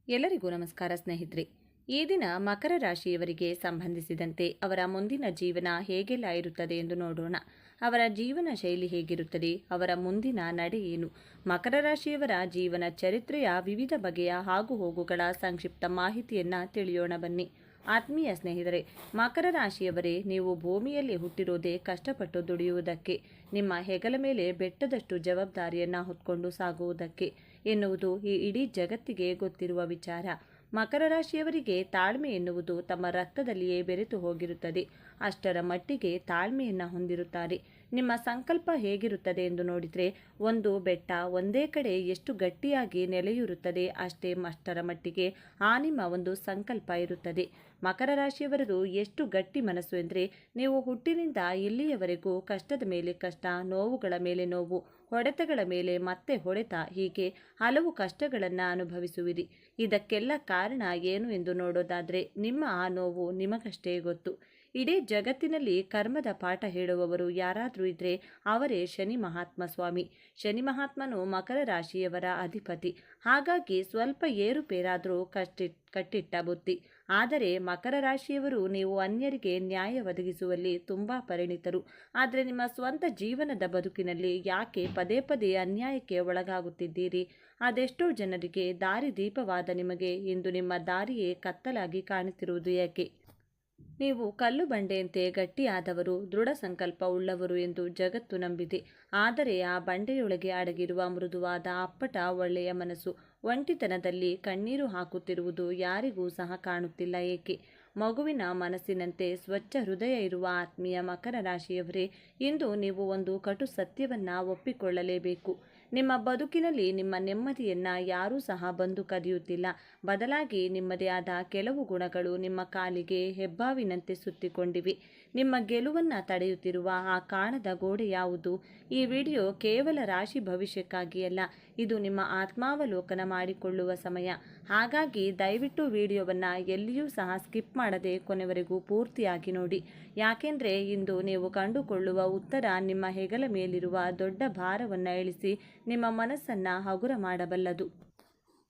ಎಲ್ಲರಿಗೂ ನಮಸ್ಕಾರ ಸ್ನೇಹಿತರೆ. ಈ ದಿನ ಮಕರ ರಾಶಿಯವರಿಗೆ ಸಂಬಂಧಿಸಿದಂತೆ ಅವರ ಮುಂದಿನ ಜೀವನ ಹೇಗೆಲ್ಲ ಇರುತ್ತದೆ ಎಂದು ನೋಡೋಣ. ಅವರ ಜೀವನ ಶೈಲಿ ಹೇಗಿರುತ್ತದೆ, ಅವರ ಮುಂದಿನ ನಡೆ ಏನು, ಮಕರ ರಾಶಿಯವರ ಜೀವನ ಚರಿತ್ರೆಯ ವಿವಿಧ ಬಗೆಯ ಆಗುಹೋಗುಗಳ ಸಂಕ್ಷಿಪ್ತ ಮಾಹಿತಿಯನ್ನು ತಿಳಿಯೋಣ ಬನ್ನಿ. ಆತ್ಮೀಯ ಸ್ನೇಹಿತರೆ, ಮಕರ ರಾಶಿಯವರೇ, ನೀವು ಭೂಮಿಯಲ್ಲಿ ಹುಟ್ಟಿರೋದೇ ಕಷ್ಟಪಟ್ಟು ದುಡಿಯುವುದಕ್ಕೆ, ನಿಮ್ಮ ಹೆಗಲ ಮೇಲೆ ಬೆಟ್ಟದಷ್ಟು ಜವಾಬ್ದಾರಿಯನ್ನು ಹೊತ್ಕೊಂಡು ಸಾಗುವುದಕ್ಕೆ ಎನ್ನುವುದು ಈ ಇಡೀ ಜಗತ್ತಿಗೆ ಗೊತ್ತಿರುವ ವಿಚಾರ. ಮಕರ ರಾಶಿಯವರಿಗೆ ತಾಳ್ಮೆ ಎನ್ನುವುದು ತಮ್ಮ ರಕ್ತದಲ್ಲಿಯೇ ಬೆರೆತು ಹೋಗಿರುತ್ತದೆ. ಅಷ್ಟರ ಮಟ್ಟಿಗೆ ತಾಳ್ಮೆಯನ್ನು ಹೊಂದಿರುತ್ತಾರೆ. ನಿಮ್ಮ ಸಂಕಲ್ಪ ಹೇಗಿರುತ್ತದೆ ಎಂದು ನೋಡಿದರೆ, ಒಂದು ಬೆಟ್ಟ ಒಂದೇ ಕಡೆ ಎಷ್ಟು ಗಟ್ಟಿಯಾಗಿ ನೆಲೆಯೂರುತ್ತದೆ ಅಷ್ಟರ ಮಟ್ಟಿಗೆ ಆ ನಿಮ್ಮ ಒಂದು ಸಂಕಲ್ಪ ಇರುತ್ತದೆ. ಮಕರ ರಾಶಿಯವರದು ಎಷ್ಟು ಗಟ್ಟಿ ಮನಸ್ಸು ಎಂದರೆ, ನೀವು ಹುಟ್ಟಿನಿಂದ ಇಲ್ಲಿಯವರೆಗೂ ಕಷ್ಟದ ಮೇಲೆ ಕಷ್ಟ, ನೋವುಗಳ ಮೇಲೆ ನೋವು, ಹೊಡೆತಗಳ ಮೇಲೆ ಮತ್ತೆ ಹೊಡೆತ, ಹೀಗೆ ಹಲವು ಕಷ್ಟಗಳನ್ನು ಅನುಭವಿಸುವಿರಿ. ಇದಕ್ಕೆಲ್ಲ ಕಾರಣ ಏನು ಎಂದು ನೋಡೋದಾದರೆ, ನಿಮ್ಮ ಆ ನೋವು ನಿಮಗಷ್ಟೇ ಗೊತ್ತು. ಇಡೀ ಜಗತ್ತಿನಲ್ಲಿ ಕರ್ಮದ ಪಾಠ ಹೇಳುವವರು ಯಾರಾದರೂ ಇದ್ದರೆ ಅವರೇ ಶನಿ ಮಹಾತ್ಮ ಸ್ವಾಮಿ. ಶನಿ ಮಹಾತ್ಮನು ಮಕರ ರಾಶಿಯವರ ಅಧಿಪತಿ. ಹಾಗಾಗಿ ಸ್ವಲ್ಪ ಏರುಪೇರಾದರೂ ಕಟ್ಟಿಟ್ಟ ಬುತ್ತಿ. ಆದರೆ ಮಕರ ರಾಶಿಯವರು, ನೀವು ಅನ್ಯರಿಗೆ ನ್ಯಾಯ ಒದಗಿಸುವಲ್ಲಿ ತುಂಬ ಪರಿಣಿತರು. ಆದರೆ ನಿಮ್ಮ ಸ್ವಂತ ಜೀವನದ ಬದುಕಿನಲ್ಲಿ ಯಾಕೆ ಪದೇ ಪದೇ ಅನ್ಯಾಯಕ್ಕೆ ಒಳಗಾಗುತ್ತಿದ್ದೀರಿ? ಅದೆಷ್ಟೋ ಜನರಿಗೆ ದಾರಿದೀಪವಾದ ನಿಮಗೆ ಇಂದು ನಿಮ್ಮ ದಾರಿಯೇ ಕತ್ತಲಾಗಿ ಕಾಣುತ್ತಿರುವುದು ಏಕೆ? ನೀವು ಕಲ್ಲು ಬಂಡೆಯಂತೆ ಗಟ್ಟಿಯಾದವರು, ದೃಢ ಸಂಕಲ್ಪ ಉಳ್ಳವರು ಎಂದು ಜಗತ್ತು ನಂಬಿದೆ. ಆದರೆ ಆ ಬಂಡೆಯೊಳಗೆ ಅಡಗಿರುವ ಮೃದುವಾದ ಅಪ್ಪಟ ಒಳ್ಳೆಯ ಮನಸ್ಸು ಒಂಟಿತನದಲ್ಲಿ ಕಣ್ಣೀರು ಹಾಕುತ್ತಿರುವುದು ಯಾರಿಗೂ ಸಹ ಕಾಣುತ್ತಿಲ್ಲ ಏಕೆ? ಮಗುವಿನ ಮನಸ್ಸಿನಂತೆ ಸ್ವಚ್ಛ ಹೃದಯ ಇರುವ ಆತ್ಮೀಯ ಮಕರ ರಾಶಿಯವರೇ, ಇಂದು ನೀವು ಒಂದು ಕಟು ಸತ್ಯವನ್ನು ಒಪ್ಪಿಕೊಳ್ಳಲೇಬೇಕು. ನಿಮ್ಮ ಬದುಕಿನಲ್ಲಿ ನಿಮ್ಮ ನೆಮ್ಮದಿಯನ್ನು ಯಾರೂ ಸಹ ಬಂದು ಕದಿಯುತ್ತಿಲ್ಲ. ಬದಲಾಗಿ ನಿಮ್ಮದೇ ಆದ ಕೆಲವು ಗುಣಗಳು ನಿಮ್ಮ ಕಾಲಿಗೆ ಹೆಬ್ಬಾವಿನಂತೆ ಸುತ್ತಿಕೊಂಡಿವೆ. ನಿಮ್ಮ ಗೆಲುವನ್ನು ತಡೆಯುತ್ತಿರುವ ಆ ಕಾಣದ ಗೋಡೆ ಯಾವುದು? ಈ ವಿಡಿಯೋ ಕೇವಲ ರಾಶಿ ಭವಿಷ್ಯಕ್ಕಾಗಿ ಅಲ್ಲ, ಇದು ನಿಮ್ಮ ಆತ್ಮಾವಲೋಕನ ಮಾಡಿಕೊಳ್ಳುವ ಸಮಯ. ಹಾಗಾಗಿ ದಯವಿಟ್ಟು ವಿಡಿಯೋವನ್ನು ಎಲ್ಲಿಯೂ ಸಹ ಸ್ಕಿಪ್ ಮಾಡದೆ ಕೊನೆವರೆಗೂ ಪೂರ್ತಿಯಾಗಿ ನೋಡಿ. ಯಾಕೆಂದರೆ ಇಂದು ನೀವು ಕಂಡುಕೊಳ್ಳುವ ಉತ್ತರ ನಿಮ್ಮ ಹೆಗಲ ಮೇಲಿರುವ ದೊಡ್ಡ ಭಾರವನ್ನು ಇಳಿಸಿ ನಿಮ್ಮ ಮನಸ್ಸನ್ನು ಹಗುರ ಮಾಡಬಲ್ಲದು.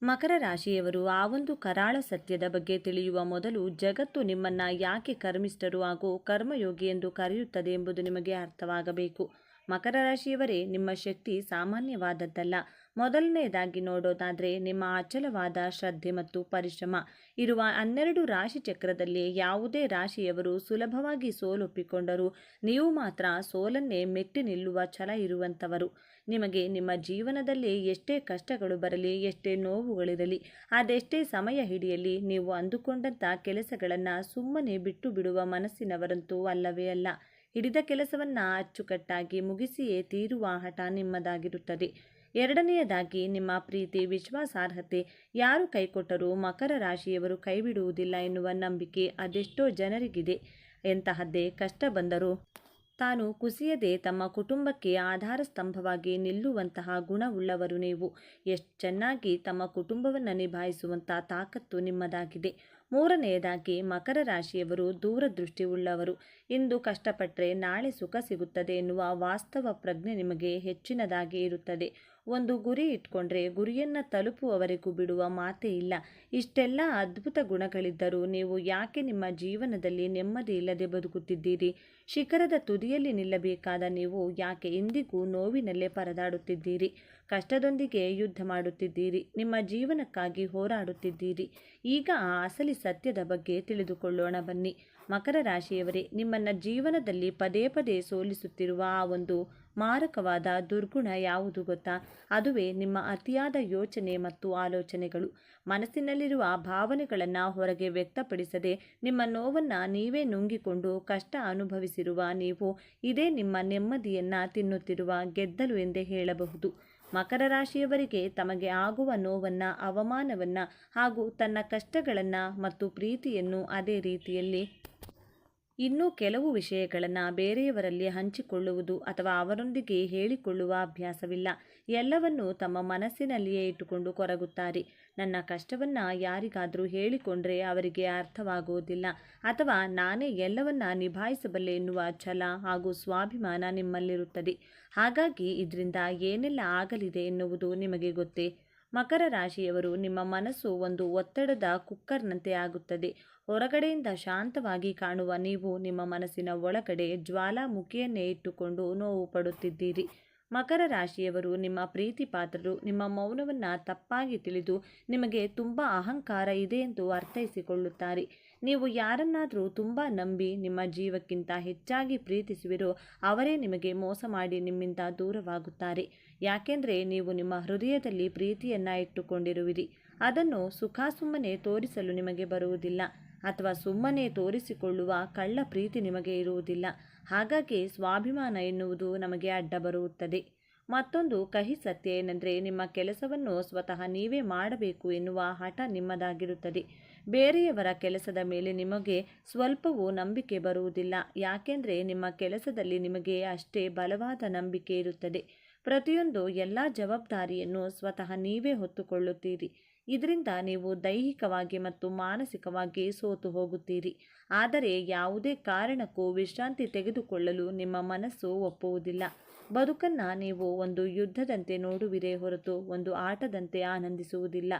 ಮಕರ ರಾಶಿಯವರು, ಆ ಒಂದು ಕರಾಳ ಸತ್ಯದ ಬಗ್ಗೆ ತಿಳಿಯುವ ಮೊದಲು ಜಗತ್ತು ನಿಮ್ಮನ್ನು ಯಾಕೆ ಕರ್ಮಿಷ್ಠರು ಹಾಗೂ ಕರ್ಮಯೋಗಿ ಎಂದು ಕರೆಯುತ್ತದೆ ಎಂಬುದು ನಿಮಗೆ ಅರ್ಥವಾಗಬೇಕು. ಮಕರ ರಾಶಿಯವರೇ, ನಿಮ್ಮ ಶಕ್ತಿ ಸಾಮಾನ್ಯವಾದದ್ದಲ್ಲ. ಮೊದಲನೆಯದಾಗಿ ನೋಡೋದಾದರೆ, ನಿಮ್ಮ ಅಚಲವಾದ ಶ್ರದ್ಧೆ ಮತ್ತು ಪರಿಶ್ರಮ ಇರುವ 12 ರಾಶಿ ಚಕ್ರದಲ್ಲಿ ಯಾವುದೇ ರಾಶಿಯವರು ಸುಲಭವಾಗಿ ಸೋಲೊಪ್ಪಿಕೊಂಡರೂ ನೀವು ಮಾತ್ರ ಸೋಲನ್ನೇ ಮೆಟ್ಟಿ ನಿಲ್ಲುವ ಛಲ ಇರುವಂಥವರು. ನಿಮಗೆ ನಿಮ್ಮ ಜೀವನದಲ್ಲಿ ಎಷ್ಟೇ ಕಷ್ಟಗಳು ಬರಲಿ, ಎಷ್ಟೇ ನೋವುಗಳಿರಲಿ, ಅದೆಷ್ಟೇ ಸಮಯ ಹಿಡಿಯಲಿ, ನೀವು ಅಂದುಕೊಂಡಂಥ ಕೆಲಸಗಳನ್ನು ಸುಮ್ಮನೆ ಬಿಟ್ಟು ಬಿಡುವ ಮನಸ್ಸಿನವರಂತೂ ಅಲ್ಲವೇ ಅಲ್ಲ. ಹಿಡಿದ ಕೆಲಸವನ್ನು ಅಚ್ಚುಕಟ್ಟಾಗಿ ಮುಗಿಸಿಯೇ ತೀರುವ ಹಠ ನಿಮ್ಮದಾಗಿರುತ್ತದೆ. ಎರಡನೆಯದಾಗಿ, ನಿಮ್ಮ ಪ್ರೀತಿ ವಿಶ್ವಾಸಾರ್ಹತೆ. ಯಾರು ಕೈಕೊಟ್ಟರೂ ಮಕರ ರಾಶಿಯವರು ಕೈಬಿಡುವುದಿಲ್ಲ ಎನ್ನುವ ನಂಬಿಕೆ ಅದೆಷ್ಟೋ ಜನರಿಗಿದೆ. ಎಂತಹದ್ದೇ ಕಷ್ಟ ಬಂದರೂ ತಾನು ಕುಸಿಯದೆ ತಮ್ಮ ಕುಟುಂಬಕ್ಕೆ ಆಧಾರ ಸ್ತಂಭವಾಗಿ ನಿಲ್ಲುವಂತಹ ಗುಣವುಳ್ಳವರು ನೀವು. ಎಷ್ಟು ಚೆನ್ನಾಗಿ ತಮ್ಮ ಕುಟುಂಬವನ್ನು ನಿಭಾಯಿಸುವಂಥ ತಾಕತ್ತು ನಿಮ್ಮದಾಗಿದೆ. ಮೂರನೆಯದಾಗಿ, ಮಕರ ರಾಶಿಯವರು ದೂರದೃಷ್ಟಿ ಉಳ್ಳವರು. ಇಂದು ಕಷ್ಟಪಟ್ಟರೆ ನಾಳೆ ಸುಖ ಸಿಗುತ್ತದೆ ಎನ್ನುವ ವಾಸ್ತವ ಪ್ರಜ್ಞೆ ನಿಮಗೆ ಹೆಚ್ಚಿನದಾಗಿ ಇರುತ್ತದೆ. ಒಂದು ಗುರಿ ಇಟ್ಕೊಂಡ್ರೆ ಗುರಿಯನ್ನು ತಲುಪುವವರೆಗೂ ಬಿಡುವ ಮಾತೇ ಇಲ್ಲ. ಇಷ್ಟೆಲ್ಲ ಅದ್ಭುತ ಗುಣಗಳಿದ್ದರೂ ನೀವು ಯಾಕೆ ನಿಮ್ಮ ಜೀವನದಲ್ಲಿ ನೆಮ್ಮದಿ ಇಲ್ಲದೆ ಬದುಕುತ್ತಿದ್ದೀರಿ? ಶಿಖರದ ತುದಿಯಲ್ಲಿ ನಿಲ್ಲಬೇಕಾದ ನೀವು ಯಾಕೆ ಇಂದಿಗೂ ನೋವಿನಲ್ಲೇ ಪರದಾಡುತ್ತಿದ್ದೀರಿ? ಕಷ್ಟದೊಂದಿಗೆ ಯುದ್ಧ ಮಾಡುತ್ತಿದ್ದೀರಿ, ನಿಮ್ಮ ಜೀವನಕ್ಕಾಗಿ ಹೋರಾಡುತ್ತಿದ್ದೀರಿ. ಈಗ ಆ ಅಸಲಿ ಸತ್ಯದ ಬಗ್ಗೆ ತಿಳಿದುಕೊಳ್ಳೋಣ ಬನ್ನಿ. ಮಕರ ರಾಶಿಯವರೇ, ನಿಮ್ಮನ್ನು ಜೀವನದಲ್ಲಿ ಪದೇ ಪದೇ ಸೋಲಿಸುತ್ತಿರುವ ಆ ಒಂದು ಮಾರಕವಾದ ದುರ್ಗುಣ ಯಾವುದು ಗೊತ್ತಾ? ಅದುವೇ ನಿಮ್ಮ ಅತಿಯಾದ ಯೋಚನೆ ಮತ್ತು ಆಲೋಚನೆಗಳು. ಮನಸ್ಸಿನಲ್ಲಿರುವ ಭಾವನೆಗಳನ್ನು ಹೊರಗೆ ವ್ಯಕ್ತಪಡಿಸದೆ ನಿಮ್ಮ ನೋವನ್ನು ನೀವೇ ನುಂಗಿಕೊಂಡು ಕಷ್ಟ ಅನುಭವಿಸಿರುವ ನೀವು, ಇದೇ ನಿಮ್ಮ ನೆಮ್ಮದಿಯನ್ನು ತಿನ್ನುತ್ತಿರುವ ಗೆದ್ದಲು ಎಂದೇ ಹೇಳಬಹುದು. ಮಕರ ರಾಶಿಯವರಿಗೆ ತಮಗೆ ಆಗುವ ನೋವನ್ನು, ಅವಮಾನವನ್ನು ಹಾಗೂ ತನ್ನ ಕಷ್ಟಗಳನ್ನು ಮತ್ತು ಪ್ರೀತಿಯನ್ನು ಅದೇ ರೀತಿಯಲ್ಲಿ ಇನ್ನೂ ಕೆಲವು ವಿಷಯಗಳನ್ನು ಬೇರೆಯವರಲ್ಲಿ ಹಂಚಿಕೊಳ್ಳುವುದು ಅಥವಾ ಅವರೊಂದಿಗೆ ಹೇಳಿಕೊಳ್ಳುವ ಅಭ್ಯಾಸವಿಲ್ಲ. ಎಲ್ಲವನ್ನೂ ತಮ್ಮ ಮನಸ್ಸಿನಲ್ಲಿಯೇ ಇಟ್ಟುಕೊಂಡು ಕೊರಗುತ್ತಾರೆ. ನನ್ನ ಕಷ್ಟವನ್ನು ಯಾರಿಗಾದರೂ ಹೇಳಿಕೊಂಡ್ರೆ ಅವರಿಗೆ ಅರ್ಥವಾಗುವುದಿಲ್ಲ, ಅಥವಾ ನಾನೇ ಎಲ್ಲವನ್ನ ನಿಭಾಯಿಸಬಲ್ಲೆ ಎನ್ನುವ ಛಲ ಹಾಗೂ ಸ್ವಾಭಿಮಾನ ನಿಮ್ಮಲ್ಲಿರುತ್ತದೆ. ಹಾಗಾಗಿ ಇದರಿಂದ ಏನೆಲ್ಲ ಆಗಲಿದೆ ಎನ್ನುವುದು ನಿಮಗೆ ಗೊತ್ತೇ? ಮಕರ ರಾಶಿಯವರು, ನಿಮ್ಮ ಮನಸ್ಸು ಒಂದು ಒತ್ತಡದ ಕುಕ್ಕರ್ನಂತೆ ಆಗುತ್ತದೆ. ಹೊರಗಡೆಯಿಂದ ಶಾಂತವಾಗಿ ಕಾಣುವ ನೀವು ನಿಮ್ಮ ಮನಸ್ಸಿನ ಒಳಗಡೆ ಜ್ವಾಲಾಮುಖಿಯನ್ನೇ ಇಟ್ಟುಕೊಂಡು ನೋವು ಪಡುತ್ತಿದ್ದೀರಿ. ಮಕರ ರಾಶಿಯವರು, ನಿಮ್ಮ ಪ್ರೀತಿ ಪಾತ್ರರು ನಿಮ್ಮ ಮೌನವನ್ನು ತಪ್ಪಾಗಿ ತಿಳಿದು ನಿಮಗೆ ತುಂಬ ಅಹಂಕಾರ ಇದೆ ಎಂದು ಅರ್ಥೈಸಿಕೊಳ್ಳುತ್ತಾರೆ. ನೀವು ಯಾರನ್ನಾದರೂ ತುಂಬ ನಂಬಿ ನಿಮ್ಮ ಜೀವಕ್ಕಿಂತ ಹೆಚ್ಚಾಗಿ ಪ್ರೀತಿಸುವಿರೋ ಅವರೇ ನಿಮಗೆ ಮೋಸ ಮಾಡಿ ನಿಮ್ಮಿಂದ ದೂರವಾಗುತ್ತಾರೆ. ಯಾಕೆಂದರೆ ನೀವು ನಿಮ್ಮ ಹೃದಯದಲ್ಲಿ ಪ್ರೀತಿಯನ್ನು ಇಟ್ಟುಕೊಂಡಿರುವಿರಿ. ಅದನ್ನು ಸುಮ್ಮನೆ ತೋರಿಸಲು ನಿಮಗೆ ಬರುವುದಿಲ್ಲ, ಅಥವಾ ಸುಮ್ಮನೆ ತೋರಿಸಿಕೊಳ್ಳುವ ಕಳ್ಳ ಪ್ರೀತಿ ನಿಮಗೆ ಇರುವುದಿಲ್ಲ. ಹಾಗಾಗಿ ಸ್ವಾಭಿಮಾನ ಎನ್ನುವುದು ನಮಗೆ ಅಡ್ಡ ಬರುತ್ತದೆ. ಮತ್ತೊಂದು ಕಹಿ ಸತ್ಯ ಏನೆಂದರೆ, ನಿಮ್ಮ ಕೆಲಸವನ್ನು ಸ್ವತಃ ನೀವೇ ಮಾಡಬೇಕು ಎನ್ನುವ ಹಠ ನಿಮ್ಮದಾಗಿರುತ್ತದೆ. ಬೇರೆಯವರ ಕೆಲಸದ ಮೇಲೆ ನಿಮಗೆ ಸ್ವಲ್ಪವೂ ನಂಬಿಕೆ ಬರುವುದಿಲ್ಲ. ಯಾಕೆಂದರೆ ನಿಮ್ಮ ಕೆಲಸದಲ್ಲಿ ನಿಮಗೆ ಅಷ್ಟೇ ಬಲವಾದ ನಂಬಿಕೆ ಇರುತ್ತದೆ. ಪ್ರತಿಯೊಂದು ಎಲ್ಲ ಜವಾಬ್ದಾರಿಯನ್ನು ಸ್ವತಃ ನೀವೇ ಹೊತ್ತುಕೊಳ್ಳುತ್ತೀರಿ. ಇದರಿಂದ ನೀವು ದೈಹಿಕವಾಗಿ ಮತ್ತು ಮಾನಸಿಕವಾಗಿ ಸೋತು ಹೋಗುತ್ತೀರಿ. ಆದರೆ ಯಾವುದೇ ಕಾರಣಕ್ಕೂ ವಿಶ್ರಾಂತಿ ತೆಗೆದುಕೊಳ್ಳಲು ನಿಮ್ಮ ಮನಸ್ಸು ಒಪ್ಪುವುದಿಲ್ಲ. ಬದುಕನ್ನು ನೀವು ಒಂದು ಯುದ್ಧದಂತೆ ನೋಡುವಿರೇ ಹೊರತು ಒಂದು ಆಟದಂತೆ ಆನಂದಿಸುವುದಿಲ್ಲ.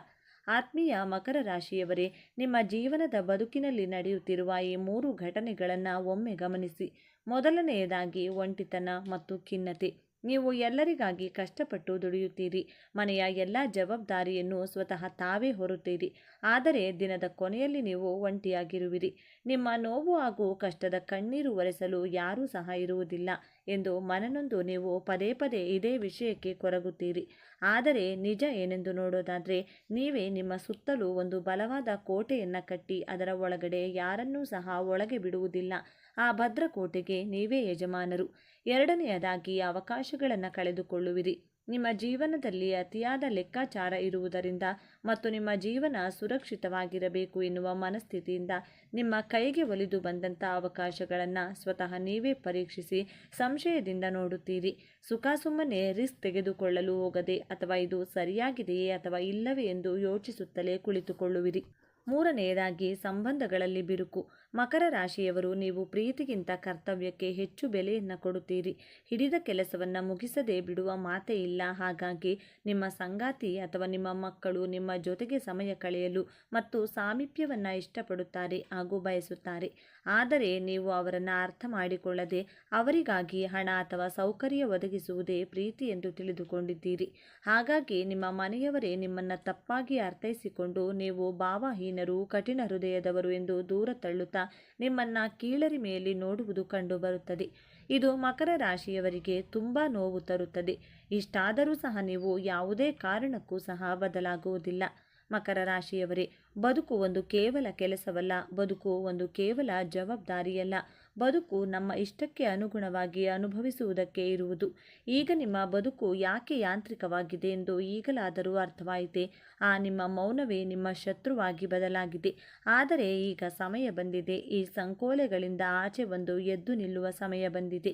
ಆತ್ಮೀಯ ಮಕರ ರಾಶಿಯವರೇ, ನಿಮ್ಮ ಜೀವನದ ಬದುಕಿನಲ್ಲಿ ನಡೆಯುತ್ತಿರುವ ಈ 3 ಘಟನೆಗಳನ್ನು ಒಮ್ಮೆ ಗಮನಿಸಿ. ಮೊದಲನೆಯದಾಗಿ ಒಂಟಿತನ ಮತ್ತು ಖಿನ್ನತೆ. ನೀವು ಎಲ್ಲರಿಗಾಗಿ ಕಷ್ಟಪಟ್ಟು ದುಡಿಯುತ್ತೀರಿ. ಮನೆಯ ಎಲ್ಲ ಜವಾಬ್ದಾರಿಯನ್ನು ಸ್ವತಃ ತಾವೇ ಹೊರುತ್ತೀರಿ. ಆದರೆ ದಿನದ ಕೊನೆಯಲ್ಲಿ ನೀವು ಒಂಟಿಯಾಗಿರುವಿರಿ. ನಿಮ್ಮ ನೋವು ಹಾಗೂ ಕಷ್ಟದ ಕಣ್ಣೀರು ಒರೆಸಲು ಯಾರೂ ಸಹ ಇರುವುದಿಲ್ಲ ಎಂದು ಮನನೊಂದು ನೀವು ಪದೇ ಪದೇ ಇದೇ ವಿಷಯಕ್ಕೆ ಕೊರಗುತ್ತೀರಿ. ಆದರೆ ನಿಜ ಏನೆಂದು ನೋಡೋದಾದರೆ, ನೀವೇ ನಿಮ್ಮ ಸುತ್ತಲೂ ಒಂದು ಬಲವಾದ ಕೋಟೆಯನ್ನು ಕಟ್ಟಿ ಅದರ ಒಳಗಡೆ ಯಾರನ್ನೂ ಸಹ ಒಳಗೆ ಬಿಡುವುದಿಲ್ಲ. ಆ ಭದ್ರಕೋಟೆಗೆ ನೀವೇ ಯಜಮಾನರು. ಎರಡನೆಯದಾಗಿ ಅವಕಾಶಗಳನ್ನು ಕಳೆದುಕೊಳ್ಳುವಿರಿ. ನಿಮ್ಮ ಜೀವನದಲ್ಲಿ ಅತಿಯಾದ ಲೆಕ್ಕಾಚಾರ ಇರುವುದರಿಂದ ಮತ್ತು ನಿಮ್ಮ ಜೀವನ ಸುರಕ್ಷಿತವಾಗಿರಬೇಕು ಎನ್ನುವ ಮನಸ್ಥಿತಿಯಿಂದ ನಿಮ್ಮ ಕೈಗೆ ಒಲಿದು ಬಂದಂಥ ಅವಕಾಶಗಳನ್ನು ಸ್ವತಃ ನೀವೇ ಪರೀಕ್ಷಿಸಿ ಸಂಶಯದಿಂದ ನೋಡುತ್ತೀರಿ. ಸುಮ್ಮನೆ ರಿಸ್ಕ್ ತೆಗೆದುಕೊಳ್ಳಲು ಹೋಗದೆ, ಅಥವಾ ಇದು ಸರಿಯಾಗಿದೆಯೇ ಅಥವಾ ಇಲ್ಲವೇ ಎಂದು ಯೋಚಿಸುತ್ತಲೇ ಕುಳಿತುಕೊಳ್ಳುವಿರಿ. ಮೂರನೆಯದಾಗಿ ಸಂಬಂಧಗಳಲ್ಲಿ ಬಿರುಕು. ಮಕರ ರಾಶಿಯವರು, ನೀವು ಪ್ರೀತಿಗಿಂತ ಕರ್ತವ್ಯಕ್ಕೆ ಹೆಚ್ಚು ಬೆಲೆಯನ್ನು ಕೊಡುತ್ತೀರಿ. ಹಿಡಿದ ಕೆಲಸವನ್ನು ಮುಗಿಸದೆ ಬಿಡುವ ಮಾತೇ ಇಲ್ಲ. ಹಾಗಾಗಿ ನಿಮ್ಮ ಸಂಗಾತಿ ಅಥವಾ ನಿಮ್ಮ ಮಕ್ಕಳು ನಿಮ್ಮ ಜೊತೆಗೆ ಸಮಯ ಕಳೆಯಲು ಮತ್ತು ಸಾಮೀಪ್ಯವನ್ನು ಇಷ್ಟಪಡುತ್ತಾರೆ ಹಾಗೂ ಬಯಸುತ್ತಾರೆ. ಆದರೆ ನೀವು ಅವರನ್ನು ಅರ್ಥ ಮಾಡಿಕೊಳ್ಳದೆ ಅವರಿಗಾಗಿ ಹಣ ಅಥವಾ ಸೌಕರ್ಯ ಒದಗಿಸುವುದೇ ಪ್ರೀತಿ ಎಂದು ತಿಳಿದುಕೊಂಡಿದ್ದೀರಿ. ಹಾಗಾಗಿ ನಿಮ್ಮ ಮನೆಯವರೇ ನಿಮ್ಮನ್ನು ತಪ್ಪಾಗಿ ಅರ್ಥೈಸಿಕೊಂಡು ನೀವು ಭಾವಹೀನರು, ಕಠಿಣ ಹೃದಯದವರು ಎಂದು ದೂರ ತಳ್ಳುತ್ತಾ ನಿಮ್ಮನ್ನು ಕೀಳರಿಮೆಯಲ್ಲಿ ನೋಡುವುದು ಕಂಡುಬರುತ್ತದೆ. ಇದು ಮಕರ ರಾಶಿಯವರಿಗೆ ತುಂಬ ನೋವು ತರುತ್ತದೆ. ಇಷ್ಟಾದರೂ ಸಹ ನೀವು ಯಾವುದೇ ಕಾರಣಕ್ಕೂ ಸಹ ಬದಲಾಗುವುದಿಲ್ಲ. ಮಕರ ರಾಶಿಯವರೇ, ಬದುಕು ಒಂದು ಕೇವಲ ಕೆಲಸವಲ್ಲ, ಬದುಕು ಒಂದು ಕೇವಲ ಜವಾಬ್ದಾರಿಯಲ್ಲ. ಬದುಕು ನಮ್ಮ ಇಷ್ಟಕ್ಕೆ ಅನುಗುಣವಾಗಿ ಅನುಭವಿಸುವುದಕ್ಕೆ ಇರುವುದು. ಈಗ ನಿಮ್ಮ ಬದುಕು ಯಾಕೆ ಯಾಂತ್ರಿಕವಾಗಿದೆ ಎಂದು ಈಗಲಾದರೂ ಅರ್ಥವಾಯಿತೆ? ಆ ನಿಮ್ಮ ಮೌನವೇ ನಿಮ್ಮ ಶತ್ರುವಾಗಿ ಬದಲಾಗಿದೆ. ಆದರೆ ಈಗ ಸಮಯ ಬಂದಿದೆ. ಈ ಸಂಕೋಲೆಗಳಿಂದ ಆಚೆ ಬಂದು ಎದ್ದು ನಿಲ್ಲುವ ಸಮಯ ಬಂದಿದೆ.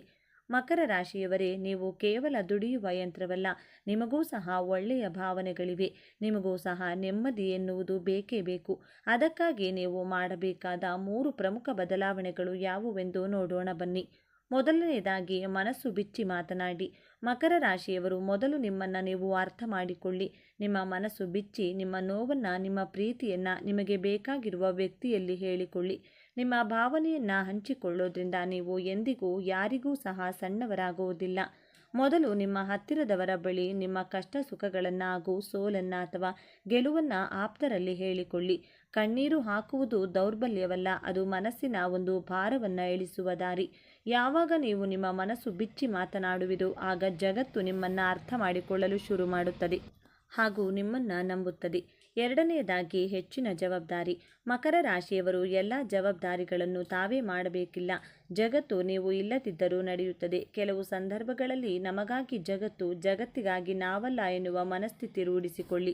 ಮಕರ ರಾಶಿಯವರೇ, ನೀವು ಕೇವಲ ದುಡಿಯುವ ಯಂತ್ರವಲ್ಲ. ನಿಮಗೂ ಸಹ ಒಳ್ಳೆಯ ಭಾವನೆಗಳಿವೆ. ನಿಮಗೂ ಸಹ ನೆಮ್ಮದಿ ಎನ್ನುವುದು ಬೇಕೇ ಬೇಕು. ಅದಕ್ಕಾಗಿ ನೀವು ಮಾಡಬೇಕಾದ 3 ಪ್ರಮುಖ ಬದಲಾವಣೆಗಳು ಯಾವುವೆಂದು ನೋಡೋಣ ಬನ್ನಿ. ಮೊದಲನೆಯದಾಗಿ, ಮನಸ್ಸು ಬಿಚ್ಚಿ ಮಾತನಾಡಿ. ಮಕರ ರಾಶಿಯವರು, ಮೊದಲು ನಿಮ್ಮನ್ನು ನೀವು ಅರ್ಥ ಮಾಡಿಕೊಳ್ಳಿ. ನಿಮ್ಮ ಮನಸ್ಸು ಬಿಚ್ಚಿ ನಿಮ್ಮ ನೋವನ್ನು, ನಿಮ್ಮ ಪ್ರೀತಿಯನ್ನು ನಿಮಗೆ ಬೇಕಾಗಿರುವ ವ್ಯಕ್ತಿಯಲ್ಲಿ ಹೇಳಿಕೊಳ್ಳಿ. ನಿಮ್ಮ ಭಾವನೆಯನ್ನು ಹಂಚಿಕೊಳ್ಳೋದ್ರಿಂದ ನೀವು ಎಂದಿಗೂ ಯಾರಿಗೂ ಸಹ ಸಣ್ಣವರಾಗುವುದಿಲ್ಲ. ಮೊದಲು ನಿಮ್ಮ ಹತ್ತಿರದವರ ಬಳಿ ನಿಮ್ಮ ಕಷ್ಟ ಸುಖಗಳನ್ನು ಹಾಗೂ ಸೋಲನ್ನು ಅಥವಾ ಗೆಲುವನ್ನು ಆಪ್ತರಲ್ಲಿ ಹೇಳಿಕೊಳ್ಳಿ. ಕಣ್ಣೀರು ಹಾಕುವುದು ದೌರ್ಬಲ್ಯವಲ್ಲ, ಅದು ಮನಸ್ಸಿನ ಒಂದು ಭಾರವನ್ನು ಇಳಿಸುವ ದಾರಿ. ಯಾವಾಗ ನೀವು ನಿಮ್ಮ ಮನಸ್ಸು ಬಿಚ್ಚಿ ಮಾತನಾಡುವಿರೋ ಆಗ ಜಗತ್ತು ನಿಮ್ಮನ್ನು ಅರ್ಥ ಮಾಡಿಕೊಳ್ಳಲು ಶುರು ಮಾಡುತ್ತದೆ ಹಾಗೂ ನಿಮ್ಮನ್ನು ನಂಬುತ್ತದೆ. ಎರಡನೆಯದಾಗಿ, ಹೆಚ್ಚಿನ ಜವಾಬ್ದಾರಿ. ಮಕರ ರಾಶಿಯವರು, ಎಲ್ಲ ಜವಾಬ್ದಾರಿಗಳನ್ನು ತಾವೇ ಮಾಡಬೇಕಿಲ್ಲ. ಜಗತ್ತು ನೀವು ಇಲ್ಲದಿದ್ದರೂ ನಡೆಯುತ್ತದೆ. ಕೆಲವು ಸಂದರ್ಭಗಳಲ್ಲಿ ನಮಗಾಗಿ ಜಗತ್ತು, ಜಗತ್ತಿಗಾಗಿ ನಾವಲ್ಲ ಎನ್ನುವ ಮನಸ್ಥಿತಿ ರೂಢಿಸಿಕೊಳ್ಳಿ.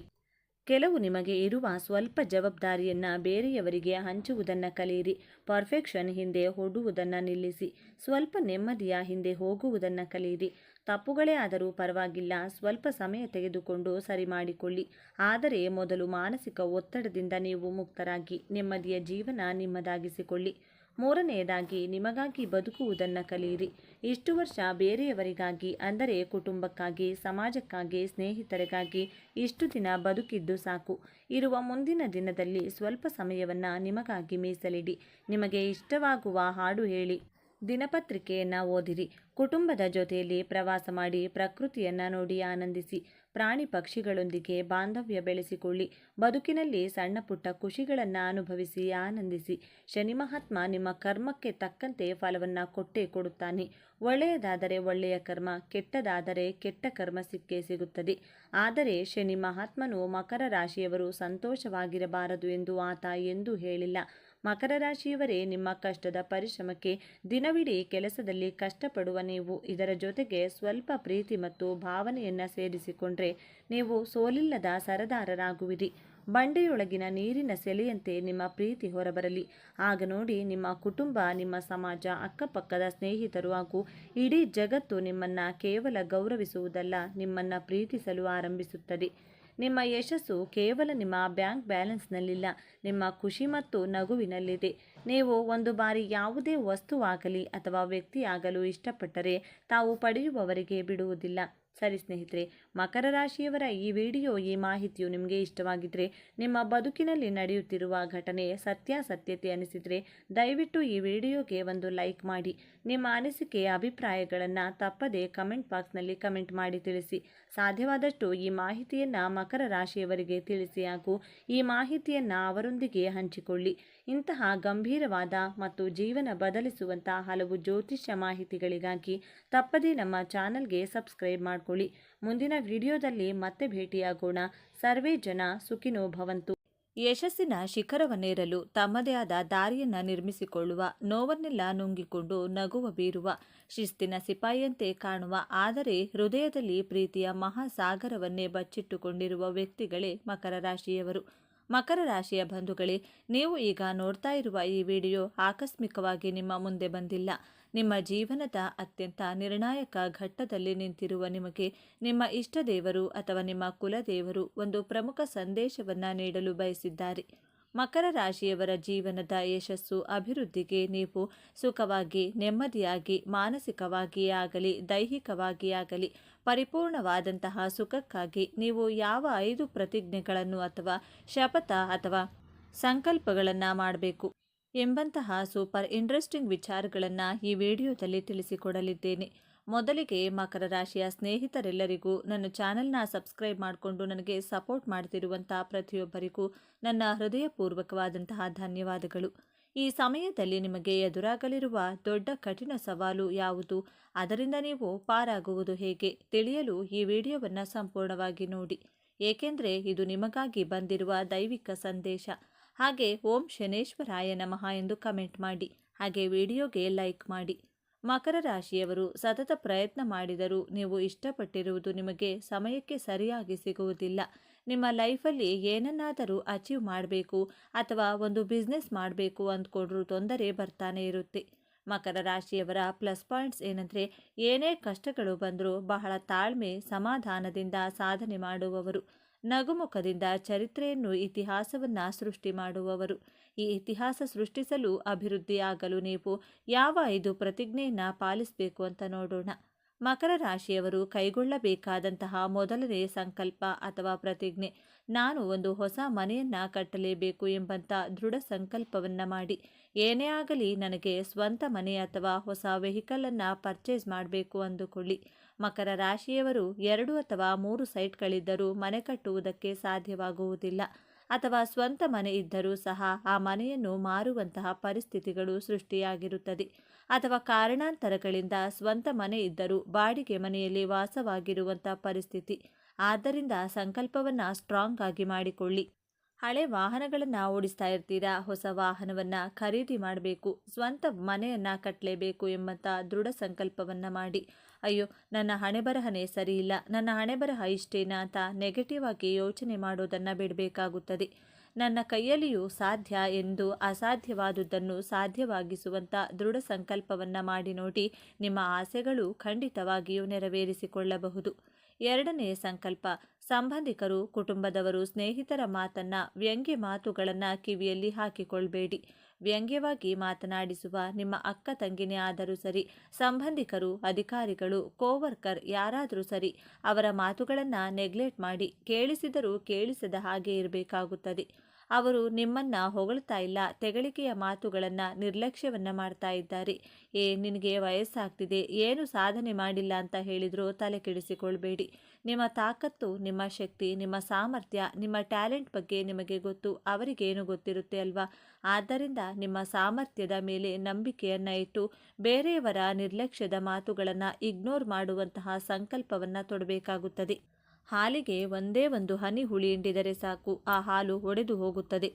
ಕೆಲವು ನಿಮಗೆ ಇರುವ ಸ್ವಲ್ಪ ಜವಾಬ್ದಾರಿಯನ್ನು ಬೇರೆಯವರಿಗೆ ಹಂಚುವುದನ್ನು ಕಲಿಯಿರಿ. ಪರ್ಫೆಕ್ಷನ್ ಹಿಂದೆ ಓಡುವುದನ್ನು ನಿಲ್ಲಿಸಿ. ಸ್ವಲ್ಪ ನೆಮ್ಮದಿಯ ಹಿಂದೆ ಹೋಗುವುದನ್ನು ಕಲಿಯಿರಿ. ತಪ್ಪುಗಳೇ ಆದರೂ ಪರವಾಗಿಲ್ಲ, ಸ್ವಲ್ಪ ಸಮಯ ತೆಗೆದುಕೊಂಡು ಸರಿ ಮಾಡಿಕೊಳ್ಳಿ. ಆದರೆ ಮೊದಲು ಮಾನಸಿಕ ಒತ್ತಡದಿಂದ ನೀವು ಮುಕ್ತರಾಗಿ ನೆಮ್ಮದಿಯ ಜೀವನ ನಿಮ್ಮದಾಗಿಸಿಕೊಳ್ಳಿ. ಮೂರನೆಯದಾಗಿ ನಿಮಗಾಗಿ ಬದುಕುವುದನ್ನು ಕಲಿಯಿರಿ. ಇಷ್ಟು ವರ್ಷ ಬೇರೆಯವರಿಗಾಗಿ ಅಂದರೆ ಕುಟುಂಬಕ್ಕಾಗಿ, ಸಮಾಜಕ್ಕಾಗಿ, ಸ್ನೇಹಿತರಿಗಾಗಿ ಇಷ್ಟು ದಿನ ಬದುಕಿದ್ದು ಸಾಕು. ಇರುವ ಮುಂದಿನ ದಿನದಲ್ಲಿ ಸ್ವಲ್ಪ ಸಮಯವನ್ನು ನಿಮಗಾಗಿ ಮೀಸಲಿಡಿ. ನಿಮಗೆ ಇಷ್ಟವಾಗುವ ಹಾಡು ಹೇಳಿ, ದಿನಪತ್ರಿಕೆಯನ್ನು ಓದಿರಿ, ಕುಟುಂಬದ ಜೊತೆಯಲ್ಲಿ ಪ್ರವಾಸ ಮಾಡಿ, ಪ್ರಕೃತಿಯನ್ನು ನೋಡಿ ಆನಂದಿಸಿ, ಪ್ರಾಣಿ ಪಕ್ಷಿಗಳೊಂದಿಗೆ ಬಾಂಧವ್ಯ ಬೆಳೆಸಿಕೊಳ್ಳಿ. ಬದುಕಿನಲ್ಲಿ ಸಣ್ಣ ಪುಟ್ಟ ಖುಷಿಗಳನ್ನು ಅನುಭವಿಸಿ ಆನಂದಿಸಿ. ಶನಿ ಮಹಾತ್ಮ ನಿಮ್ಮ ಕರ್ಮಕ್ಕೆ ತಕ್ಕಂತೆ ಫಲವನ್ನು ಕೊಟ್ಟೇ ಕೊಡುತ್ತಾನೆ. ಒಳ್ಳೆಯದಾದರೆ ಒಳ್ಳೆಯ ಕರ್ಮ, ಕೆಟ್ಟದಾದರೆ ಕೆಟ್ಟ ಕರ್ಮ ಸಿಕ್ಕೇ ಸಿಗುತ್ತದೆ. ಆದರೆ ಶನಿ ಮಹಾತ್ಮನು ಮಕರ ರಾಶಿಯವರು ಸಂತೋಷವಾಗಿರಬಾರದು ಎಂದು ಆತ ಎಂದೂ ಹೇಳಿಲ್ಲ. ಮಕರ ರಾಶಿಯವರೇ, ನಿಮ್ಮ ಕಷ್ಟದ ಪರಿಶ್ರಮಕ್ಕೆ ದಿನವಿಡೀ ಕೆಲಸದಲ್ಲಿ ಕಷ್ಟಪಡುವ ನೀವು ಇದರ ಜೊತೆಗೆ ಸ್ವಲ್ಪ ಪ್ರೀತಿ ಮತ್ತು ಭಾವನೆಯನ್ನು ಸೇರಿಸಿಕೊಂಡ್ರೆ ನೀವು ಸೋಲಿಲ್ಲದ ಸರದಾರರಾಗುವಿರಿ. ಬಂಡೆಯೊಳಗಿನ ನೀರಿನ ಸೆಲೆಯಂತೆ ನಿಮ್ಮ ಪ್ರೀತಿ ಹೊರಬರಲಿ. ಆಗ ನೋಡಿ ನಿಮ್ಮ ಕುಟುಂಬ, ನಿಮ್ಮ ಸಮಾಜ, ಅಕ್ಕಪಕ್ಕದ ಸ್ನೇಹಿತರು ಹಾಗೂ ಇಡೀ ಜಗತ್ತು ನಿಮ್ಮನ್ನು ಕೇವಲ ಗೌರವಿಸುವುದಲ್ಲ, ನಿಮ್ಮನ್ನು ಪ್ರೀತಿಸಲು ಆರಂಭಿಸುತ್ತದೆ. ನಿಮ್ಮ ಯಶಸ್ಸು ಕೇವಲ ನಿಮ್ಮ ಬ್ಯಾಂಕ್ ಬ್ಯಾಲೆನ್ಸ್ನಲ್ಲಿಲ್ಲ, ನಿಮ್ಮ ಖುಷಿ ಮತ್ತು ನಗುವಿನಲ್ಲಿದೆ. ನೀವು ಒಂದು ಬಾರಿ ಯಾವುದೇ ವಸ್ತುವಾಗಲಿ ಅಥವಾ ವ್ಯಕ್ತಿಯಾಗಲು ಇಷ್ಟಪಟ್ಟರೆ ತಾವು ಪಡೆಯುವವರೆಗೆ ಬಿಡುವುದಿಲ್ಲ. ಸರಿ ಸ್ನೇಹಿತರೆ, ಮಕರ ರಾಶಿಯವರ ಈ ವಿಡಿಯೋ, ಈ ಮಾಹಿತಿಯು ನಿಮಗೆ ಇಷ್ಟವಾಗಿದ್ದರೆ, ನಿಮ್ಮ ಬದುಕಿನಲ್ಲಿ ನಡೆಯುತ್ತಿರುವ ಘಟನೆ ಸತ್ಯಾಸತ್ಯತೆ ಅನಿಸಿದರೆ ದಯವಿಟ್ಟು ಈ ವಿಡಿಯೋಗೆ ಒಂದು ಲೈಕ್ ಮಾಡಿ. ನಿಮ್ಮ ಅನಿಸಿಕೆ, ಅಭಿಪ್ರಾಯಗಳನ್ನು ತಪ್ಪದೇ ಕಮೆಂಟ್ ಬಾಕ್ಸ್ನಲ್ಲಿ ಕಮೆಂಟ್ ಮಾಡಿ ತಿಳಿಸಿ. ಸಾಧ್ಯವಾದಷ್ಟು ಈ ಮಾಹಿತಿಯನ್ನು ಮಕರ ರಾಶಿಯವರಿಗೆ ತಿಳಿಸಿ ಹಾಗೂ ಈ ಮಾಹಿತಿಯನ್ನು ಅವರೊಂದಿಗೆ ಹಂಚಿಕೊಳ್ಳಿ. ಇಂತಹ ಗಂಭೀರವಾದ ಮತ್ತು ಜೀವನ ಬದಲಿಸುವಂಥ ಹಲವು ಜ್ಯೋತಿಷ್ಯ ಮಾಹಿತಿಗಳಿಗಾಗಿ ತಪ್ಪದೇ ನಮ್ಮ ಚಾನಲ್ಗೆ ಸಬ್ಸ್ಕ್ರೈಬ್ ಮಾಡಿಕೊಳ್ಳಿ. ಮುಂದಿನ ವಿಡಿಯೋದಲ್ಲಿ ಮತ್ತೆ ಭೇಟಿಯಾಗೋಣ. ಸರ್ವೇ ಜನ ಸುಖಿನೋ ಭವಂತು. ಯಶಸ್ಸಿನ ಶಿಖರವನ್ನೇರಲು ತಮ್ಮದೇ ಆದ ದಾರಿಯನ್ನು ನಿರ್ಮಿಸಿಕೊಳ್ಳುವ, ನೋವನ್ನೆಲ್ಲ ನುಂಗಿಕೊಂಡು ನಗುವ ಬೀರುವ, ಶಿಸ್ತಿನ ಸಿಪಾಯಿಯಂತೆ ಕಾಣುವ, ಆದರೆ ಹೃದಯದಲ್ಲಿ ಪ್ರೀತಿಯ ಮಹಾಸಾಗರವನ್ನೇ ಬಚ್ಚಿಟ್ಟುಕೊಂಡಿರುವ ವ್ಯಕ್ತಿಗಳೇ ಮಕರ ರಾಶಿಯವರು. ಮಕರ ರಾಶಿಯ ಬಂಧುಗಳೇ, ನೀವು ಈಗ ನೋಡ್ತಾ ಇರುವ ಈ ವಿಡಿಯೋ ಆಕಸ್ಮಿಕವಾಗಿ ನಿಮ್ಮ ಮುಂದೆ ಬಂದಿಲ್ಲ. ನಿಮ್ಮ ಜೀವನದ ಅತ್ಯಂತ ನಿರ್ಣಾಯಕ ಘಟ್ಟದಲ್ಲಿ ನಿಂತಿರುವ ನಿಮಗೆ ನಿಮ್ಮ ಇಷ್ಟ ದೇವರು ಅಥವಾ ನಿಮ್ಮ ಕುಲದೇವರು ಒಂದು ಪ್ರಮುಖ ಸಂದೇಶವನ್ನು ನೀಡಲು ಬಯಸಿದ್ದಾರೆ. ಮಕರ ರಾಶಿಯವರ ಜೀವನದ ಯಶಸ್ಸು, ಅಭಿವೃದ್ಧಿಗೆ ನೀವು ಸುಖವಾಗಿ, ನೆಮ್ಮದಿಯಾಗಿ, ಮಾನಸಿಕವಾಗಿಯೇ ಆಗಲಿ, ದೈಹಿಕವಾಗಿಯೇ ಆಗಲಿ ಪರಿಪೂರ್ಣವಾದಂತಹ ಸುಖಕ್ಕಾಗಿ ನೀವು ಯಾವ 5 ಪ್ರತಿಜ್ಞೆಗಳನ್ನು ಅಥವಾ ಶಪಥ ಅಥವಾ ಸಂಕಲ್ಪಗಳನ್ನು ಮಾಡಬೇಕು ಎಂಬಂತಹ ಸೂಪರ್ ಇಂಟ್ರೆಸ್ಟಿಂಗ್ ವಿಚಾರಗಳನ್ನು ಈ ವಿಡಿಯೋದಲ್ಲಿ ತಿಳಿಸಿಕೊಡಲಿದ್ದೇನೆ. ಮೊದಲಿಗೆ ಮಕರ ರಾಶಿಯ ಸ್ನೇಹಿತರೆಲ್ಲರಿಗೂ, ನನ್ನ ಚಾನೆಲ್ನ ಸಬ್ಸ್ಕ್ರೈಬ್ ಮಾಡಿಕೊಂಡು ನನಗೆ ಸಪೋರ್ಟ್ ಮಾಡ್ತಿರುವಂಥ ಪ್ರತಿಯೊಬ್ಬರಿಗೂ ನನ್ನ ಹೃದಯಪೂರ್ವಕವಾದಂತಹ ಧನ್ಯವಾದಗಳು. ಈ ಸಮಯದಲ್ಲಿ ನಿಮಗೆ ಎದುರಾಗಲಿರುವ ದೊಡ್ಡ ಕಠಿಣ ಸವಾಲು ಯಾವುದು, ಅದರಿಂದ ನೀವು ಪಾರಾಗುವುದು ಹೇಗೆ ತಿಳಿಯಲು ಈ ವಿಡಿಯೋವನ್ನು ಸಂಪೂರ್ಣವಾಗಿ ನೋಡಿ. ಏಕೆಂದರೆ ಇದು ನಿಮಗಾಗಿ ಬಂದಿರುವ ದೈವಿಕ ಸಂದೇಶ. ಹಾಗೆ ಓಂ ಶನೇಶ್ವರಾಯ ನಮಃ ಎಂದು ಕಮೆಂಟ್ ಮಾಡಿ. ಹಾಗೆ ವಿಡಿಯೋಗೆ ಲೈಕ್ ಮಾಡಿ. ಮಕರ ರಾಶಿಯವರು ಸತತ ಪ್ರಯತ್ನ ಮಾಡಿದರೂ ನೀವು ಇಷ್ಟಪಟ್ಟಿರುವುದು ನಿಮಗೆ ಸಮಯಕ್ಕೆ ಸರಿಯಾಗಿ ಸಿಗುವುದಿಲ್ಲ. ನಿಮ್ಮ ಲೈಫಲ್ಲಿ ಏನನ್ನಾದರೂ ಅಚೀವ್ ಮಾಡಬೇಕು ಅಥವಾ ಒಂದು ಬಿಸ್ನೆಸ್ ಮಾಡಬೇಕು ಅಂದ್ಕೊಂಡ್ರೂ ತೊಂದರೆ ಬರ್ತಾನೆ ಇರುತ್ತೆ. ಮಕರ ರಾಶಿಯವರ ಪ್ಲಸ್ ಪಾಯಿಂಟ್ಸ್ ಏನಂದರೆ, ಏನೇ ಕಷ್ಟಗಳು ಬಂದರೂ ಬಹಳ ತಾಳ್ಮೆ, ಸಮಾಧಾನದಿಂದ ಸಾಧನೆ ಮಾಡುವವರು, ನಗುಮುಖದಿಂದ ಚರಿತ್ರೆಯನ್ನು, ಇತಿಹಾಸವನ್ನು ಸೃಷ್ಟಿ ಮಾಡುವವರು. ಈ ಇತಿಹಾಸ ಸೃಷ್ಟಿಸಲು, ಅಭಿವೃದ್ಧಿಯಾಗಲು ನೀವು ಯಾವ 5 ಪ್ರತಿಜ್ಞೆಯನ್ನು ಪಾಲಿಸಬೇಕು ಅಂತ ನೋಡೋಣ. ಮಕರ ರಾಶಿಯವರು ಕೈಗೊಳ್ಳಬೇಕಾದಂತಹ ಮೊದಲನೇ ಸಂಕಲ್ಪ ಅಥವಾ ಪ್ರತಿಜ್ಞೆ, ನಾನು ಒಂದು ಹೊಸ ಮನೆಯನ್ನು ಕಟ್ಟಲೇಬೇಕು ಎಂಬಂಥ ದೃಢ ಸಂಕಲ್ಪವನ್ನು ಮಾಡಿ. ಏನೇ ಆಗಲಿ ನನಗೆ ಸ್ವಂತ ಮನೆ ಅಥವಾ ಹೊಸ ವೆಹಿಕಲನ್ನು ಪರ್ಚೇಸ್ ಮಾಡಬೇಕು ಅಂದುಕೊಳ್ಳಿ. ಮಕರ ರಾಶಿಯವರು 2 ಅಥವಾ 3 ಸೈಟ್ಗಳಿದ್ದರೂ ಮನೆ ಕಟ್ಟುವುದಕ್ಕೆ ಸಾಧ್ಯವಾಗುವುದಿಲ್ಲ, ಅಥವಾ ಸ್ವಂತ ಮನೆ ಇದ್ದರೂ ಸಹ ಆ ಮನೆಯನ್ನು ಮಾರುವಂತಹ ಪರಿಸ್ಥಿತಿಗಳು ಸೃಷ್ಟಿಯಾಗಿರುತ್ತದೆ, ಅಥವಾ ಕಾರಣಾಂತರಗಳಿಂದ ಸ್ವಂತ ಮನೆ ಇದ್ದರೂ ಬಾಡಿಗೆ ಮನೆಯಲ್ಲಿ ವಾಸವಾಗಿರುವಂಥ ಪರಿಸ್ಥಿತಿ. ಆದ್ದರಿಂದ ಸಂಕಲ್ಪವನ್ನು ಸ್ಟ್ರಾಂಗ್ ಆಗಿ ಮಾಡಿಕೊಳ್ಳಿ. ಹಳೆ ವಾಹನಗಳನ್ನು ಓಡಿಸ್ತಾ ಇರ್ತೀರಾ, ಹೊಸ ವಾಹನವನ್ನು ಖರೀದಿ ಮಾಡಬೇಕು, ಸ್ವಂತ ಮನೆಯನ್ನು ಕಟ್ಟಲೇಬೇಕು ಎಂಬಂಥ ದೃಢ ಸಂಕಲ್ಪವನ್ನು ಮಾಡಿ. ಅಯ್ಯೋ, ನನ್ನ ಹಣೆಬರಹನೇ ಸರಿಯಿಲ್ಲ, ನನ್ನ ಹಣೆಬರಹ ಇಷ್ಟೇನಾ ಅಂತ ನೆಗೆಟಿವ್ ಆಗಿ ಯೋಚನೆ ಮಾಡೋದನ್ನು ಬಿಡಬೇಕಾಗುತ್ತದೆ. ನನ್ನ ಕೈಯಲ್ಲಿಯೂ ಸಾಧ್ಯ ಎಂದು ಅಸಾಧ್ಯವಾದುದನ್ನು ಸಾಧ್ಯವಾಗಿಸುವಂಥ ದೃಢ ಸಂಕಲ್ಪವನ್ನು ಮಾಡಿ ನೋಡಿ. ನಿಮ್ಮ ಆಸೆಗಳು ಖಂಡಿತವಾಗಿಯೂ ನೆರವೇರಿಸಿಕೊಳ್ಳಬಹುದು. ಎರಡನೇ ಸಂಕಲ್ಪ, ಸಂಬಂಧಿಕರು, ಕುಟುಂಬದವರು, ಸ್ನೇಹಿತರ ಮಾತನ್ನ, ವ್ಯಂಗ್ಯ ಮಾತುಗಳನ್ನು ಕಿವಿಯಲ್ಲಿ ಹಾಕಿಕೊಳ್ಬೇಡಿ. ವ್ಯಂಗ್ಯವಾಗಿ ಮಾತನಾಡಿಸುವ ನಿಮ್ಮ ಅಕ್ಕ ತಂಗಿನೇ ಆದರೂ ಸರಿ, ಸಂಬಂಧಿಕರು, ಅಧಿಕಾರಿಗಳು, ಕೋವರ್ಕರ್ ಯಾರಾದರೂ ಸರಿ, ಅವರ ಮಾತುಗಳನ್ನು ನೆಗ್ಲೆಕ್ಟ್ ಮಾಡಿ, ಕೇಳಿಸಿದರೂ ಕೇಳಿಸದ ಹಾಗೆ ಇರಬೇಕಾಗುತ್ತದೆ. ಅವರು ನಿಮ್ಮನ್ನ ಹೊಗಳ್ತಾ ಇಲ್ಲ, ತೆಗಳಿಕೆಯ ಮಾತುಗಳನ್ನು, ನಿರ್ಲಕ್ಷ್ಯವನ್ನ ಮಾಡ್ತಾ ಇದ್ದಾರೆ. ನಿನಗೆ ವಯಸ್ಸಾಗ್ತಿದೆ, ಏನು ಸಾಧನೆ ಮಾಡಿಲ್ಲ ಅಂತ ಹೇಳಿದ್ರು ತಲೆ ಕೆಡಿಸಿಕೊಳ್ಬೇಡಿ. ನಿಮ್ಮ ತಾಕತ್ತು, ನಿಮ್ಮ ಶಕ್ತಿ, ನಿಮ್ಮ ಸಾಮರ್ಥ್ಯ, ನಿಮ್ಮ ಟ್ಯಾಲೆಂಟ್ ಬಗ್ಗೆ ನಿಮಗೆ ಗೊತ್ತು, ಅವರಿಗೇನು ಗೊತ್ತಿರುತ್ತೆ ಅಲ್ವಾ? ಆದ್ದರಿಂದ ನಿಮ್ಮ ಸಾಮರ್ಥ್ಯದ ಮೇಲೆ ನಂಬಿಕೆಯನ್ನ ಇಟ್ಟು ಬೇರೆಯವರ ನಿರ್ಲಕ್ಷ್ಯದ ಮಾತುಗಳನ್ನು ಇಗ್ನೋರ್ ಮಾಡುವಂತಹ ಸಂಕಲ್ಪವನ್ನು ತೊಡಬೇಕಾಗುತ್ತದೆ. ಹಾಲಿಗೆ ಒಂದೇ ಒಂದು ಹನಿ ಹುಳಿ ಹಿಂಡಿದರೆ ಸಾಕು, ಆ ಹಾಲು ಒಡೆದು ಹೋಗುತ್ತದೆ.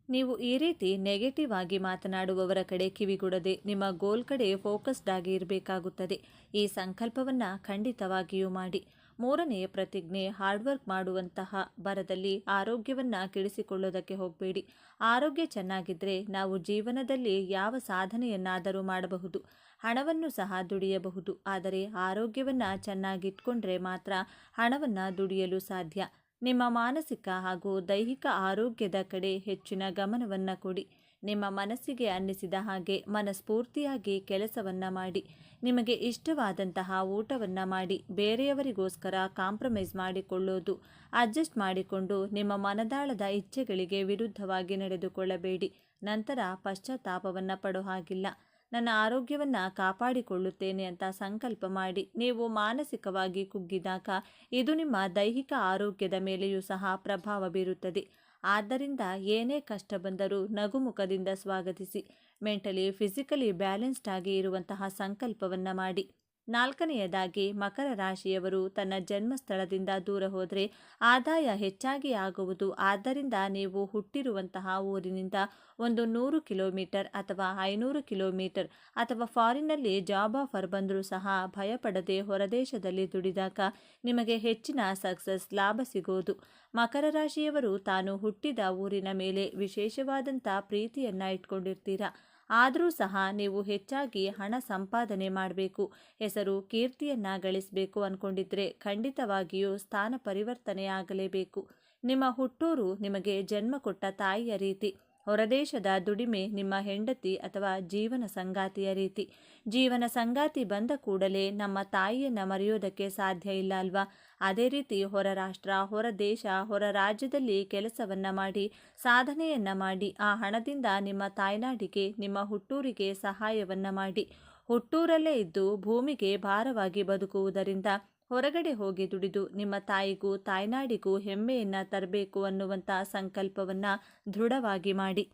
ನೀವು ಈ ರೀತಿ ನೆಗೆಟಿವ್ ಆಗಿ ಮಾತನಾಡುವವರ ಕಡೆ ಕಿವಿಗೊಡದೆ ನಿಮ್ಮ ಗೋಲ್ ಕಡೆ ಫೋಕಸ್ಡ್ ಆಗಿ ಇರಬೇಕಾಗುತ್ತದೆ. ಈ ಸಂಕಲ್ಪವನ್ನು ಖಂಡಿತವಾಗಿಯೂ ಮಾಡಿ. ಮೂರನೆಯ ಪ್ರತಿಜ್ಞೆ, ಹಾರ್ಡ್ವರ್ಕ್ ಮಾಡುವಂತಹ ಬರದಲ್ಲಿ ಆರೋಗ್ಯವನ್ನು ಕೆಡಿಸಿಕೊಳ್ಳೋದಕ್ಕೆ ಹೋಗಬೇಡಿ. ಆರೋಗ್ಯ ಚೆನ್ನಾಗಿದ್ದರೆ ನಾವು ಜೀವನದಲ್ಲಿ ಯಾವ ಸಾಧನೆಯನ್ನಾದರೂ ಮಾಡಬಹುದು, ಹಣವನ್ನು ಸಹ ದುಡಿಯಬಹುದು. ಆದರೆ ಆರೋಗ್ಯವನ್ನು ಚೆನ್ನಾಗಿಟ್ಕೊಂಡ್ರೆ ಮಾತ್ರ ಹಣವನ್ನು ದುಡಿಯಲು ಸಾಧ್ಯ. ನಿಮ್ಮ ಮಾನಸಿಕ ಹಾಗೂ ದೈಹಿಕ ಆರೋಗ್ಯದ ಕಡೆ ಹೆಚ್ಚಿನ ಗಮನವನ್ನು ಕೊಡಿ. ನಿಮ್ಮ ಮನಸ್ಸಿಗೆ ಅನ್ನಿಸಿದ ಹಾಗೆ ಮನಸ್ಫೂರ್ತಿಯಾಗಿ ಕೆಲಸವನ್ನು ಮಾಡಿ. ನಿಮಗೆ ಇಷ್ಟವಾದಂತಹ ಊಟವನ್ನು ಮಾಡಿ. ಬೇರೆಯವರಿಗೋಸ್ಕರ ಕಾಂಪ್ರಮೈಸ್ ಮಾಡಿಕೊಳ್ಳೋದು, ಅಡ್ಜಸ್ಟ್ ಮಾಡಿಕೊಂಡು ನಿಮ್ಮ ಮನದಾಳದ ಇಚ್ಛೆಗಳಿಗೆ ವಿರುದ್ಧವಾಗಿ ನಡೆದುಕೊಳ್ಳಬೇಡಿ. ನಂತರ ಪಶ್ಚಾತ್ತಾಪವನ್ನು ಪಡೋ ಹಾಗಿಲ್ಲ. ನನ್ನ ಆರೋಗ್ಯವನ್ನು ಕಾಪಾಡಿಕೊಳ್ಳುತ್ತೇನೆ ಅಂತ ಸಂಕಲ್ಪ ಮಾಡಿ ನೀವು ಮಾನಸಿಕವಾಗಿ ಕುಗ್ಗಿದಾಗ ಇದು ನಿಮ್ಮ ದೈಹಿಕ ಆರೋಗ್ಯದ ಮೇಲೆಯೂ ಸಹ ಪ್ರಭಾವ ಬೀರುತ್ತದೆ. ಆದ್ದರಿಂದ ಏನೇ ಕಷ್ಟ ಬಂದರೂ ನಗುಮುಖದಿಂದ ಸ್ವಾಗತಿಸಿ ಮೆಂಟಲಿ ಫಿಸಿಕಲಿ ಬ್ಯಾಲೆನ್ಸ್ಡ್ ಆಗಿ ಇರುವಂತಹ ಸಂಕಲ್ಪವನ್ನು ಮಾಡಿ. ನಾಲ್ಕನೆಯದಾಗಿ, ಮಕರ ರಾಶಿಯವರು ತನ್ನ ಜನ್ಮಸ್ಥಳದಿಂದ ದೂರ ಹೋದರೆ ಆದಾಯ ಹೆಚ್ಚಾಗಿ ಆಗುವುದು. ಆದ್ದರಿಂದ ನೀವು ಹುಟ್ಟಿರುವಂತಹ ಊರಿನಿಂದ ಒಂದು 100 ಕಿಲೋಮೀಟರ್ ಅಥವಾ 500 ಕಿಲೋಮೀಟರ್ ಅಥವಾ ಫಾರಿನ್ನಲ್ಲಿ ಜಾಬ್ ಆಫರ್ ಬಂದರೂ ಸಹ ಭಯಪಡದೆ ಹೊರದೇಶದಲ್ಲಿ ದುಡಿದಾಗ ನಿಮಗೆ ಹೆಚ್ಚಿನ ಸಕ್ಸಸ್, ಲಾಭ ಸಿಗೋದು. ಮಕರ ರಾಶಿಯವರು ತಾನು ಹುಟ್ಟಿದ ಊರಿನ ಮೇಲೆ ವಿಶೇಷವಾದಂಥ ಪ್ರೀತಿಯನ್ನು ಇಟ್ಕೊಂಡಿರ್ತೀರಾ. ಆದರೂ ಸಹ ನೀವು ಹೆಚ್ಚಾಗಿ ಹಣ ಸಂಪಾದನೆ ಮಾಡಬೇಕು, ಹೆಸರು ಕೀರ್ತಿಯನ್ನು ಗಳಿಸಬೇಕು ಅಂದ್ಕೊಂಡಿದ್ರೆ ಖಂಡಿತವಾಗಿಯೂ ಸ್ಥಾನ ಪರಿವರ್ತನೆ ಆಗಲೇಬೇಕು. ನಿಮ್ಮ ಹುಟ್ಟೂರು ನಿಮಗೆ ಜನ್ಮ ಕೊಟ್ಟ ತಾಯಿಯ ರೀತಿ. ಹೊರದೇಶದ ದುಡಿಮೆ ನಿಮ್ಮ ಹೆಂಡತಿ ಅಥವಾ ಜೀವನ ಸಂಗಾತಿಯ ರೀತಿ. ಜೀವನ ಸಂಗಾತಿ ಬಂದ ಕೂಡಲೇ ನಮ್ಮ ತಾಯಿಯನ್ನು ಮರೆಯೋದಕ್ಕೆ ಸಾಧ್ಯ ಇಲ್ಲ ಅಲ್ವಾ? ಅದೇ ರೀತಿ ಹೊರ ರಾಷ್ಟ್ರ, ಹೊರ ದೇಶ, ಹೊರ ರಾಜ್ಯದಲ್ಲಿ ಕೆಲಸವನ್ನು ಮಾಡಿ, ಸಾಧನೆಯನ್ನು ಮಾಡಿ, ಆ ಹಣದಿಂದ ನಿಮ್ಮ ತಾಯ್ನಾಡಿಗೆ, ನಿಮ್ಮ ಹುಟ್ಟೂರಿಗೆ ಸಹಾಯವನ್ನು ಮಾಡಿ. ಹುಟ್ಟೂರಲ್ಲೇ ಇದ್ದು ಭೂಮಿಗೆ ಭಾರವಾಗಿ ಬದುಕುವುದರಿಂದ ಹೊರಗಡೆ ಹೋಗಿ ದುಡಿದು ನಿಮ್ಮ ತಾಯಿಗೂ ತಾಯ್ನಾಡಿಗೂ ಹೆಮ್ಮೆಯನ್ನು ತರಬೇಕು ಅನ್ನುವಂಥ ಸಂಕಲ್ಪವನ್ನು ದೃಢವಾಗಿ ಮಾಡಿ.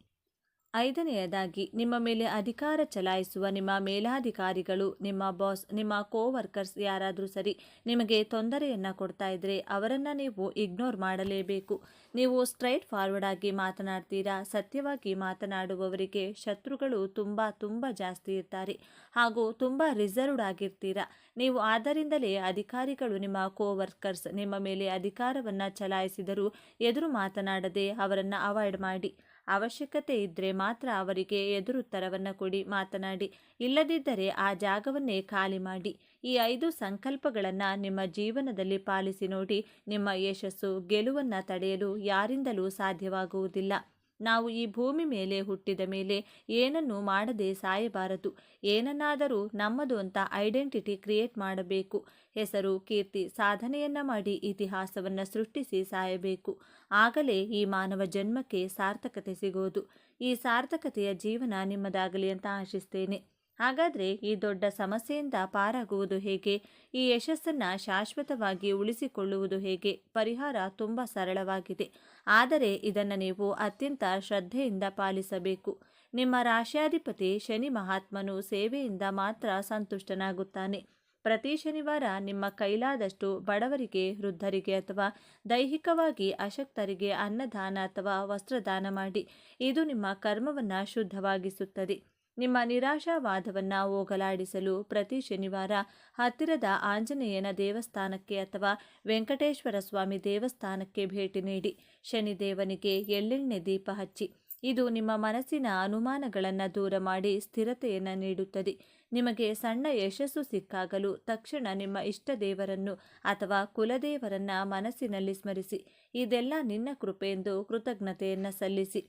ಐದನೆಯದಾಗಿ, ನಿಮ್ಮ ಮೇಲೆ ಅಧಿಕಾರ ಚಲಾಯಿಸುವ ನಿಮ್ಮ ಮೇಲಾಧಿಕಾರಿಗಳು, ನಿಮ್ಮ ಬಾಸ್, ನಿಮ್ಮ ಕೋವರ್ಕರ್ಸ್ ಯಾರಾದರೂ ಸರಿ ನಿಮಗೆ ತೊಂದರೆಯನ್ನು ಕೊಡ್ತಾ ಇದ್ದರೆ ಅವರನ್ನು ನೀವು ಇಗ್ನೋರ್ ಮಾಡಲೇಬೇಕು. ನೀವು ಸ್ಟ್ರೈಟ್ ಫಾರ್ವರ್ಡ್ ಆಗಿ ಮಾತನಾಡ್ತೀರಾ. ಸತ್ಯವಾಗಿ ಮಾತನಾಡುವವರಿಗೆ ಶತ್ರುಗಳು ತುಂಬ ಜಾಸ್ತಿ ಇರ್ತಾರೆ ಹಾಗೂ ತುಂಬ ರಿಸರ್ವ್ಡ್ ಆಗಿರ್ತೀರಾ ನೀವು. ಆದ್ದರಿಂದಲೇ ಅಧಿಕಾರಿಗಳು, ನಿಮ್ಮ ಕೋವರ್ಕರ್ಸ್ ನಿಮ್ಮ ಮೇಲೆ ಅಧಿಕಾರವನ್ನು ಚಲಾಯಿಸಿದರೂ ಎದುರು ಮಾತನಾಡದೆ ಅವರನ್ನು ಅವಾಯ್ಡ್ ಮಾಡಿ. ಅವಶ್ಯಕತೆ ಇದ್ದರೆ ಮಾತ್ರ ಅವರಿಗೆ ಎದುರುತ್ತರವನ್ನು ಕೊಡಿ, ಮಾತನಾಡಿ. ಇಲ್ಲದಿದ್ದರೆ ಆ ಜಾಗವನ್ನೇ ಖಾಲಿ ಮಾಡಿ. ಈ 5 ಸಂಕಲ್ಪಗಳನ್ನು ನಿಮ್ಮ ಜೀವನದಲ್ಲಿ ಪಾಲಿಸಿ ನೋಡಿ. ನಿಮ್ಮ ಯಶಸ್ಸು, ಗೆಲುವನ್ನು ತಡೆಯಲು ಯಾರಿಂದಲೂ ಸಾಧ್ಯವಾಗುವುದಿಲ್ಲ. ನಾವು ಈ ಭೂಮಿ ಮೇಲೆ ಹುಟ್ಟಿದ ಮೇಲೆ ಏನನ್ನೂ ಮಾಡದೆ ಸಾಯಬಾರದು. ಏನನ್ನಾದರೂ ನಮ್ಮದು ಅಂತ ಐಡೆಂಟಿಟಿ ಕ್ರಿಯೇಟ್ ಮಾಡಬೇಕು. ಹೆಸರು, ಕೀರ್ತಿ, ಸಾಧನೆಯನ್ನ ಮಾಡಿ ಇತಿಹಾಸವನ್ನು ಸೃಷ್ಟಿಸಿ ಸಾಯಬೇಕು. ಆಗಲೇ ಈ ಮಾನವ ಜನ್ಮಕ್ಕೆ ಸಾರ್ಥಕತೆ ಸಿಗೋದು. ಈ ಸಾರ್ಥಕತೆಯ ಜೀವನ ನಿಮ್ಮದಾಗಲಿ ಅಂತ ಆಶಿಸ್ತೇನೆ. ಹಾಗಾದರೆ ಈ ದೊಡ್ಡ ಸಮಸ್ಯೆಯಿಂದ ಪಾರಾಗುವುದು ಹೇಗೆ? ಈ ಯಶಸ್ಸನ್ನು ಶಾಶ್ವತವಾಗಿ ಉಳಿಸಿಕೊಳ್ಳುವುದು ಹೇಗೆ? ಪರಿಹಾರ ತುಂಬ ಸರಳವಾಗಿದೆ. ಆದರೆ ಇದನ್ನು ನೀವು ಅತ್ಯಂತ ಶ್ರದ್ಧೆಯಿಂದ ಪಾಲಿಸಬೇಕು. ನಿಮ್ಮ ರಾಶ್ಯಾಧಿಪತಿ ಶನಿ ಮಹಾತ್ಮನು ಸೇವೆಯಿಂದ ಮಾತ್ರ ಸಂತುಷ್ಟನಾಗುತ್ತಾನೆ. ಪ್ರತಿ ಶನಿವಾರ ನಿಮ್ಮ ಕೈಲಾದಷ್ಟು ಬಡವರಿಗೆ, ವೃದ್ಧರಿಗೆ ಅಥವಾ ದೈಹಿಕವಾಗಿ ಅಶಕ್ತರಿಗೆ ಅನ್ನದಾನ ಅಥವಾ ವಸ್ತ್ರದಾನ ಮಾಡಿ. ಇದು ನಿಮ್ಮ ಕರ್ಮವನ್ನು ಶುದ್ಧವಾಗಿಸುತ್ತದೆ. ನಿಮ್ಮ ನಿರಾಶಾವಾದವನ್ನು ಹೋಗಲಾಡಿಸಲು ಪ್ರತಿ ಶನಿವಾರ ಹತ್ತಿರದ ಆಂಜನೇಯನ ದೇವಸ್ಥಾನಕ್ಕೆ ಅಥವಾ ವೆಂಕಟೇಶ್ವರ ಸ್ವಾಮಿ ದೇವಸ್ಥಾನಕ್ಕೆ ಭೇಟಿ ನೀಡಿ. ಶನಿದೇವನಿಗೆ ಎಳ್ಳೆಣ್ಣೆ ದೀಪ ಹಚ್ಚಿ ಇದು ನಿಮ್ಮ ಮನಸ್ಸಿನ ಅನುಮಾನಗಳನ್ನು ದೂರ ಮಾಡಿ ಸ್ಥಿರತೆಯನ್ನು ನೀಡುತ್ತದೆ. ನಿಮಗೆ ಸಣ್ಣ ಯಶಸ್ಸು ಸಿಕ್ಕಾಗಲೂ ತಕ್ಷಣ ನಿಮ್ಮ ಇಷ್ಟ ದೇವರನ್ನು ಅಥವಾ ಕುಲದೇವರನ್ನ ಮನಸ್ಸಿನಲ್ಲಿ ಸ್ಮರಿಸಿ, ಇದೆಲ್ಲ ನಿನ್ನ ಕೃಪೆಯೆಂದು ಕೃತಜ್ಞತೆಯನ್ನು ಸಲ್ಲಿಸಿ.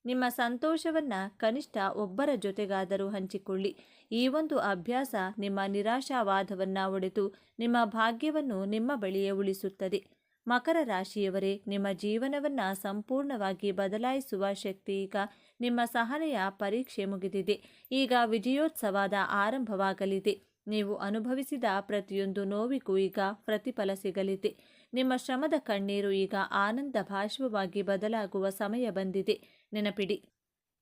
ನಿಮ್ಮ ಸಂತೋಷವನ್ನ ಕನಿಷ್ಠ ಒಬ್ಬರ ಜೊತೆಗಾದರೂ ಹಂಚಿಕೊಳ್ಳಿ. ಈ ಒಂದು ಅಭ್ಯಾಸ ನಿಮ್ಮ ನಿರಾಶಾವಾದವನ್ನ ಒಡೆದು ನಿಮ್ಮ ಭಾಗ್ಯವನ್ನು ನಿಮ್ಮ ಬಳಿಯೇ ಉಳಿಸುತ್ತದೆ. ಮಕರ ರಾಶಿಯವರೇ, ನಿಮ್ಮ ಜೀವನವನ್ನ ಸಂಪೂರ್ಣವಾಗಿ ಬದಲಾಯಿಸುವ ಶಕ್ತಿ ಈಗ ನಿಮ್ಮ ಸಹನೆಯ ಪರೀಕ್ಷೆ ಮುಗಿದಿದೆ. ಈಗ ವಿಜಯೋತ್ಸವದ ಆರಂಭವಾಗಲಿದೆ. ನೀವು ಅನುಭವಿಸಿದ ಪ್ರತಿಯೊಂದು ನೋವಿಗೂ ಈಗ ಪ್ರತಿಫಲ ಸಿಗಲಿದೆ. ನಿಮ್ಮ ಶ್ರಮದ ಕಣ್ಣೀರು ಈಗ ಆನಂದ ಭಾಷ್ಪವಾಗಿ ಬದಲಾಗುವ ಸಮಯ ಬಂದಿದೆ. ನೆನಪಿಡಿ,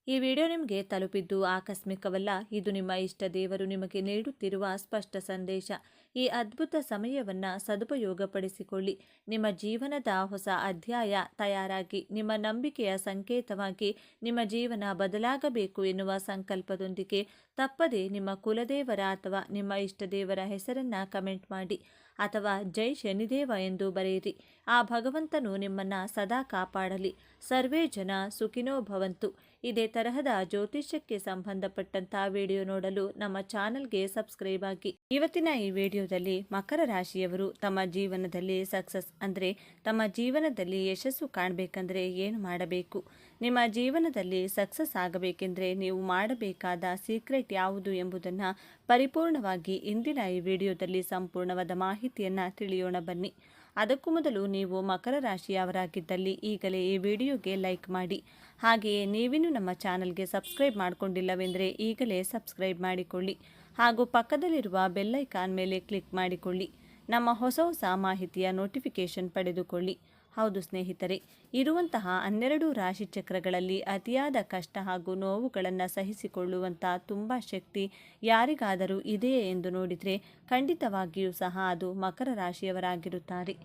ಈ ವಿಡಿಯೋ ನಿಮಗೆ ತಲುಪಿದ್ದು ಆಕಸ್ಮಿಕವಲ್ಲ. ಇದು ನಿಮ್ಮ ಇಷ್ಟ ದೇವರು ನಿಮಗೆ ನೀಡುತ್ತಿರುವ ಸ್ಪಷ್ಟ ಸಂದೇಶ. ಈ ಅದ್ಭುತ ಸಮಯವನ್ನು ಸದುಪಯೋಗಪಡಿಸಿಕೊಳ್ಳಿ. ನಿಮ್ಮ ಜೀವನದ ಹೊಸ ಅಧ್ಯಾಯ ತಯಾರಾಗಿ, ನಿಮ್ಮ ನಂಬಿಕೆಯ ಸಂಕೇತವಾಗಿ ನಿಮ್ಮ ಜೀವನ ಬದಲಾಗಬೇಕು ಎನ್ನುವ ಸಂಕಲ್ಪದೊಂದಿಗೆ ತಪ್ಪದೆ ನಿಮ್ಮ ಕುಲದೇವರ ಅಥವಾ ನಿಮ್ಮ ಇಷ್ಟ ದೇವರ ಹೆಸರನ್ನು ಕಮೆಂಟ್ ಮಾಡಿ ಅಥವಾ ಜೈ ಶನಿದೇವ ಎಂದು ಬರೆಯಿರಿ. ಆ ಭಗವಂತನು ನಿಮ್ಮನ್ನು ಸದಾ ಕಾಪಾಡಲಿ. ಸರ್ವೇ ಜನ ಸುಖಿನೋ ಭವಂತು. ಇದೇ ತರಹದ ಜ್ಯೋತಿಷ್ಯಕ್ಕೆ ಸಂಬಂಧಪಟ್ಟಂತ ವಿಡಿಯೋ ನೋಡಲು ನಮ್ಮ ಚಾನಲ್ಗೆ ಸಬ್ಸ್ಕ್ರೈಬ್ ಆಗಿ. ಇವತ್ತಿನ ಈ ವಿಡಿಯೋದಲ್ಲಿ ಮಕರ ರಾಶಿಯವರು ತಮ್ಮ ಜೀವನದಲ್ಲಿ ಸಕ್ಸಸ್ ಅಂದರೆ ತಮ್ಮ ಜೀವನದಲ್ಲಿ ಯಶಸ್ಸು ಕಾಣಬೇಕಂದ್ರೆ ಏನು ಮಾಡಬೇಕು, ನಿಮ್ಮ ಜೀವನದಲ್ಲಿ ಸಕ್ಸಸ್ ಆಗಬೇಕೆಂದರೆ ನೀವು ಮಾಡಬೇಕಾದ ಸೀಕ್ರೆಟ್ ಯಾವುದು ಎಂಬುದನ್ನು ಪರಿಪೂರ್ಣವಾಗಿ ಇಂದಿನ ಈ ವಿಡಿಯೋದಲ್ಲಿ ಸಂಪೂರ್ಣವಾದ ಮಾಹಿತಿಯನ್ನು ತಿಳಿಯೋಣ ಬನ್ನಿ. ಅದಕ್ಕೂ ಮೊದಲು ನೀವು ಮಕರ ರಾಶಿಯವರಾಗಿದ್ದಲ್ಲಿ ಈಗಲೇ ಈ ವಿಡಿಯೋಗೆ ಲೈಕ್ ಮಾಡಿ. ಹಾಗೆಯೇ ನೀವಿನ್ನೂ ನಮ್ಮ ಚಾನಲ್ಗೆ ಸಬ್ಸ್ಕ್ರೈಬ್ ಮಾಡಿಕೊಂಡಿಲ್ಲವೆಂದರೆ ಈಗಲೇ ಸಬ್ಸ್ಕ್ರೈಬ್ ಮಾಡಿಕೊಳ್ಳಿ ಹಾಗೂ ಪಕ್ಕದಲ್ಲಿರುವ ಬೆಲ್ ಐಕಾನ್ ಮೇಲೆ ಕ್ಲಿಕ್ ಮಾಡಿಕೊಳ್ಳಿ. ನಮ್ಮ ಹೊಸ ಹೊಸ ಮಾಹಿತಿಯ ನೋಟಿಫಿಕೇಷನ್ ಪಡೆದುಕೊಳ್ಳಿ. ಹೌದು ಸ್ನೇಹಿತರೆ, ಇರುವಂತಹ 12 ರಾಶಿ ಚಕ್ರಗಳಲ್ಲಿ ಅತಿಯಾದ ಕಷ್ಟ ಹಾಗೂ ನೋವುಗಳನ್ನು ಸಹಿಸಿಕೊಳ್ಳುವಂಥ ತುಂಬ ಶಕ್ತಿ ಯಾರಿಗಾದರೂ ಇದೆಯೇ ಎಂದು ನೋಡಿದರೆ ಖಂಡಿತವಾಗಿಯೂ ಸಹ ಅದು ಮಕರ ರಾಶಿಯವರಾಗಿರುತ್ತಾರೆ.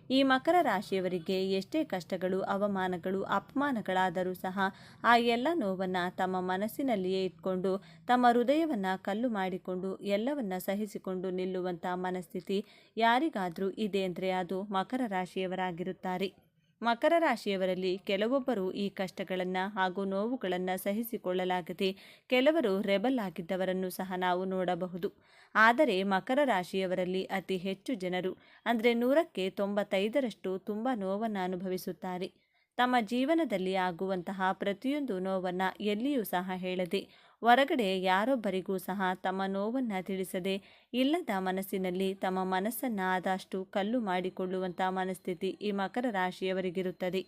ಈ ಮಕರ ರಾಶಿಯವರಿಗೆ ಎಷ್ಟೇ ಕಷ್ಟಗಳು, ಅವಮಾನಗಳು, ಅಪಮಾನಗಳಾದರೂ ಸಹ ಆ ಎಲ್ಲ ನೋವನ್ನು ತಮ್ಮ ಮನಸ್ಸಿನಲ್ಲಿಯೇ ಇಟ್ಕೊಂಡು ತಮ್ಮ ಹೃದಯವನ್ನು ಕಲ್ಲು ಮಾಡಿಕೊಂಡು ಎಲ್ಲವನ್ನ ಸಹಿಸಿಕೊಂಡು ನಿಲ್ಲುವಂಥ ಮನಸ್ಥಿತಿ ಯಾರಿಗಾದರೂ ಇದೆ ಅಂದರೆ ಅದು ಮಕರ ರಾಶಿಯವರಾಗಿರುತ್ತಾರೆ. ಮಕರ ರಾಶಿಯವರಲ್ಲಿ ಕೆಲವೊಬ್ಬರು ಈ ಕಷ್ಟಗಳನ್ನು ಹಾಗೂ ನೋವುಗಳನ್ನು ಸಹಿಸಿಕೊಳ್ಳಲಾಗದೆ ಕೆಲವರು ರೆಬಲ್ ಆಗಿದ್ದವರನ್ನು ಸಹ ನಾವು ನೋಡಬಹುದು. ಆದರೆ ಮಕರ ರಾಶಿಯವರಲ್ಲಿ ಅತಿ ಹೆಚ್ಚು ಜನರು ಅಂದರೆ 100ಕ್ಕೆ 95ರಷ್ಟು ತುಂಬ ನೋವನ್ನು ಅನುಭವಿಸುತ್ತಾರೆ. ತಮ್ಮ ಜೀವನದಲ್ಲಿ ಆಗುವಂತಹ ಪ್ರತಿಯೊಂದು ನೋವನ್ನು ಎಲ್ಲಿಯೂ ಸಹ ಹೇಳದೆ, ಹೊರಗಡೆ ಯಾರೊಬ್ಬರಿಗೂ ಸಹ ತಮ್ಮ ನೋವನ್ನು ತಿಳಿಸದೆ, ಇಲ್ಲದ ಮನಸ್ಸಿನಲ್ಲಿ ತಮ್ಮ ಮನಸ್ಸನ್ನು ಆದಷ್ಟು ಕಲ್ಲು ಮಾಡಿಕೊಳ್ಳುವಂಥ ಮನಸ್ಥಿತಿ ಈ ಮಕರ ರಾಶಿಯವರಿಗಿರುತ್ತದೆ.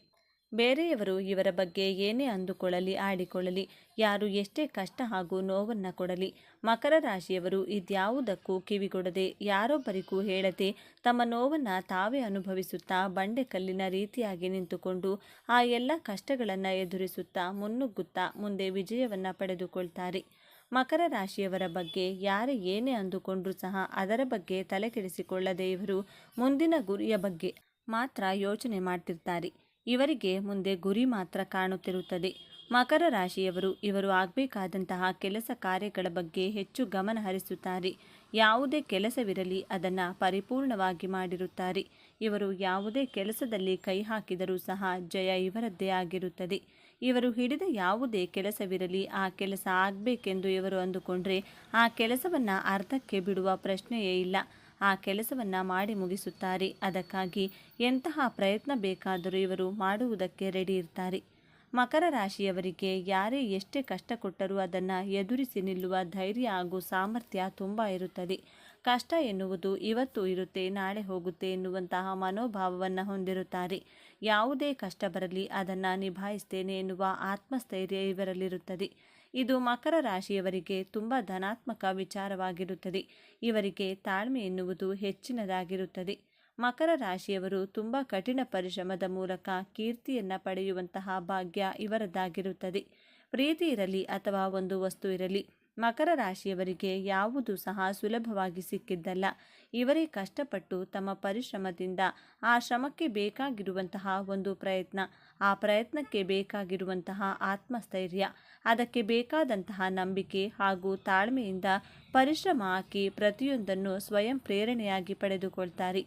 ಬೇರೆಯವರು ಇವರ ಬಗ್ಗೆ ಏನೇ ಅಂದುಕೊಳ್ಳಲಿ, ಆಡಿಕೊಳ್ಳಲಿ, ಯಾರು ಎಷ್ಟೇ ಕಷ್ಟ ಹಾಗೂ ನೋವನ್ನು ಕೊಡಲಿ, ಮಕರ ರಾಶಿಯವರು ಇದ್ಯಾವುದಕ್ಕೂ ಕಿವಿಗೊಡದೆ, ಯಾರೊಬ್ಬರಿಗೂ ಹೇಳದೆ ತಮ್ಮ ನೋವನ್ನು ತಾವೇ ಅನುಭವಿಸುತ್ತಾ ಬಂಡೆಕಲ್ಲಿನ ರೀತಿಯಾಗಿ ನಿಂತುಕೊಂಡು ಆ ಎಲ್ಲ ಕಷ್ಟಗಳನ್ನು ಎದುರಿಸುತ್ತಾ ಮುನ್ನುಗ್ಗುತ್ತಾ ಮುಂದೆ ವಿಜಯವನ್ನು ಪಡೆದುಕೊಳ್ತಾರೆ. ಮಕರ ರಾಶಿಯವರ ಬಗ್ಗೆ ಯಾರೇ ಏನೇ ಅಂದುಕೊಂಡ್ರೂ ಸಹ ಅದರ ಬಗ್ಗೆ ತಲೆಕೆಡಿಸಿಕೊಳ್ಳದೆ ಇವರು ಮುಂದಿನ ಗುರಿಯ ಬಗ್ಗೆ ಮಾತ್ರ ಯೋಚನೆ ಮಾಡ್ತಿರ್ತಾರೆ. ಇವರಿಗೆ ಮುಂದೆ ಗುರಿ ಮಾತ್ರ ಕಾಣುತ್ತಿರುತ್ತದೆ. ಮಕರ ರಾಶಿಯವರು ಇವರು ಆಗಬೇಕಾದಂತಹ ಕೆಲಸ ಕಾರ್ಯಗಳ ಬಗ್ಗೆ ಹೆಚ್ಚು ಗಮನ ಹರಿಸುತ್ತಾರೆ. ಯಾವುದೇ ಕೆಲಸವಿರಲಿ ಅದನ್ನು ಪರಿಪೂರ್ಣವಾಗಿ ಮಾಡಿರುತ್ತಾರೆ. ಇವರು ಯಾವುದೇ ಕೆಲಸದಲ್ಲಿ ಕೈ ಹಾಕಿದರೂ ಸಹ ಜಯ ಇವರದ್ದೇ ಆಗಿರುತ್ತದೆ. ಇವರು ಹಿಡಿದ ಯಾವುದೇ ಕೆಲಸವಿರಲಿ ಆ ಕೆಲಸ ಆಗಬೇಕೆಂದು ಇವರು ಅಂದುಕೊಂಡ್ರೆ ಆ ಕೆಲಸವನ್ನು ಅರ್ಧಕ್ಕೆ ಬಿಡುವ ಪ್ರಶ್ನೆಯೇ ಇಲ್ಲ. ಆ ಕೆಲಸವನ್ನು ಮಾಡಿ ಮುಗಿಸುತ್ತಾರೆ. ಅದಕ್ಕಾಗಿ ಎಂತಹ ಪ್ರಯತ್ನ ಬೇಕಾದರೂ ಇವರು ಮಾಡುವುದಕ್ಕೆ ರೆಡಿ ಇರ್ತಾರೆ. ಮಕರ ರಾಶಿಯವರಿಗೆ ಯಾರೇ ಎಷ್ಟೇ ಕಷ್ಟ ಕೊಟ್ಟರೂ ಅದನ್ನು ಎದುರಿಸಿ ನಿಲ್ಲುವ ಧೈರ್ಯ ಹಾಗೂ ಸಾಮರ್ಥ್ಯ ತುಂಬ ಇರುತ್ತದೆ. ಕಷ್ಟ ಎನ್ನುವುದು ಇವತ್ತು ಇರುತ್ತೆ ನಾಳೆ ಹೋಗುತ್ತೆ ಎನ್ನುವಂತಹ ಮನೋಭಾವವನ್ನು ಹೊಂದಿರುತ್ತಾರೆ. ಯಾವುದೇ ಕಷ್ಟ ಬರಲಿ ಅದನ್ನು ನಿಭಾಯಿಸ್ತೇನೆ ಎನ್ನುವ ಆತ್ಮಸ್ಥೈರ್ಯ ಇವರಲ್ಲಿರುತ್ತದೆ. ಇದು ಮಕರ ರಾಶಿಯವರಿಗೆ ತುಂಬ ಧನಾತ್ಮಕ ವಿಚಾರವಾಗಿರುತ್ತದೆ. ಇವರಿಗೆ ತಾಳ್ಮೆ ಎನ್ನುವುದು ಹೆಚ್ಚಿನದಾಗಿರುತ್ತದೆ. ಮಕರ ರಾಶಿಯವರು ತುಂಬ ಕಠಿಣ ಪರಿಶ್ರಮದ ಮೂಲಕ ಕೀರ್ತಿಯನ್ನು ಪಡೆಯುವಂತಹ ಭಾಗ್ಯ ಇವರದ್ದಾಗಿರುತ್ತದೆ. ಪ್ರೀತಿ ಇರಲಿ ಅಥವಾ ಒಂದು ವಸ್ತು ಇರಲಿ, ಮಕರ ರಾಶಿಯವರಿಗೆ ಯಾವುದು ಸಹ ಸುಲಭವಾಗಿ ಸಿಕ್ಕಿದ್ದಲ್ಲ. ಇವರೇ ಕಷ್ಟಪಟ್ಟು ತಮ್ಮ ಪರಿಶ್ರಮದಿಂದ ಆ ಶ್ರಮಕ್ಕೆ ಬೇಕಾಗಿರುವಂತಹ ಒಂದು ಪ್ರಯತ್ನ, ಆ ಪ್ರಯತ್ನಕ್ಕೆ ಬೇಕಾಗಿರುವಂತಹ ಆತ್ಮಸ್ಥೈರ್ಯ, ಅದಕ್ಕೆ ಬೇಕಾದಂತಹ ನಂಬಿಕೆ ಹಾಗೂ ತಾಳ್ಮೆಯಿಂದ ಪರಿಶ್ರಮ ಹಾಕಿ ಪ್ರತಿಯೊಂದನ್ನು ಸ್ವಯಂ ಪ್ರೇರಣೆಯಾಗಿ ಪಡೆದುಕೊಳ್ತಾರೆ.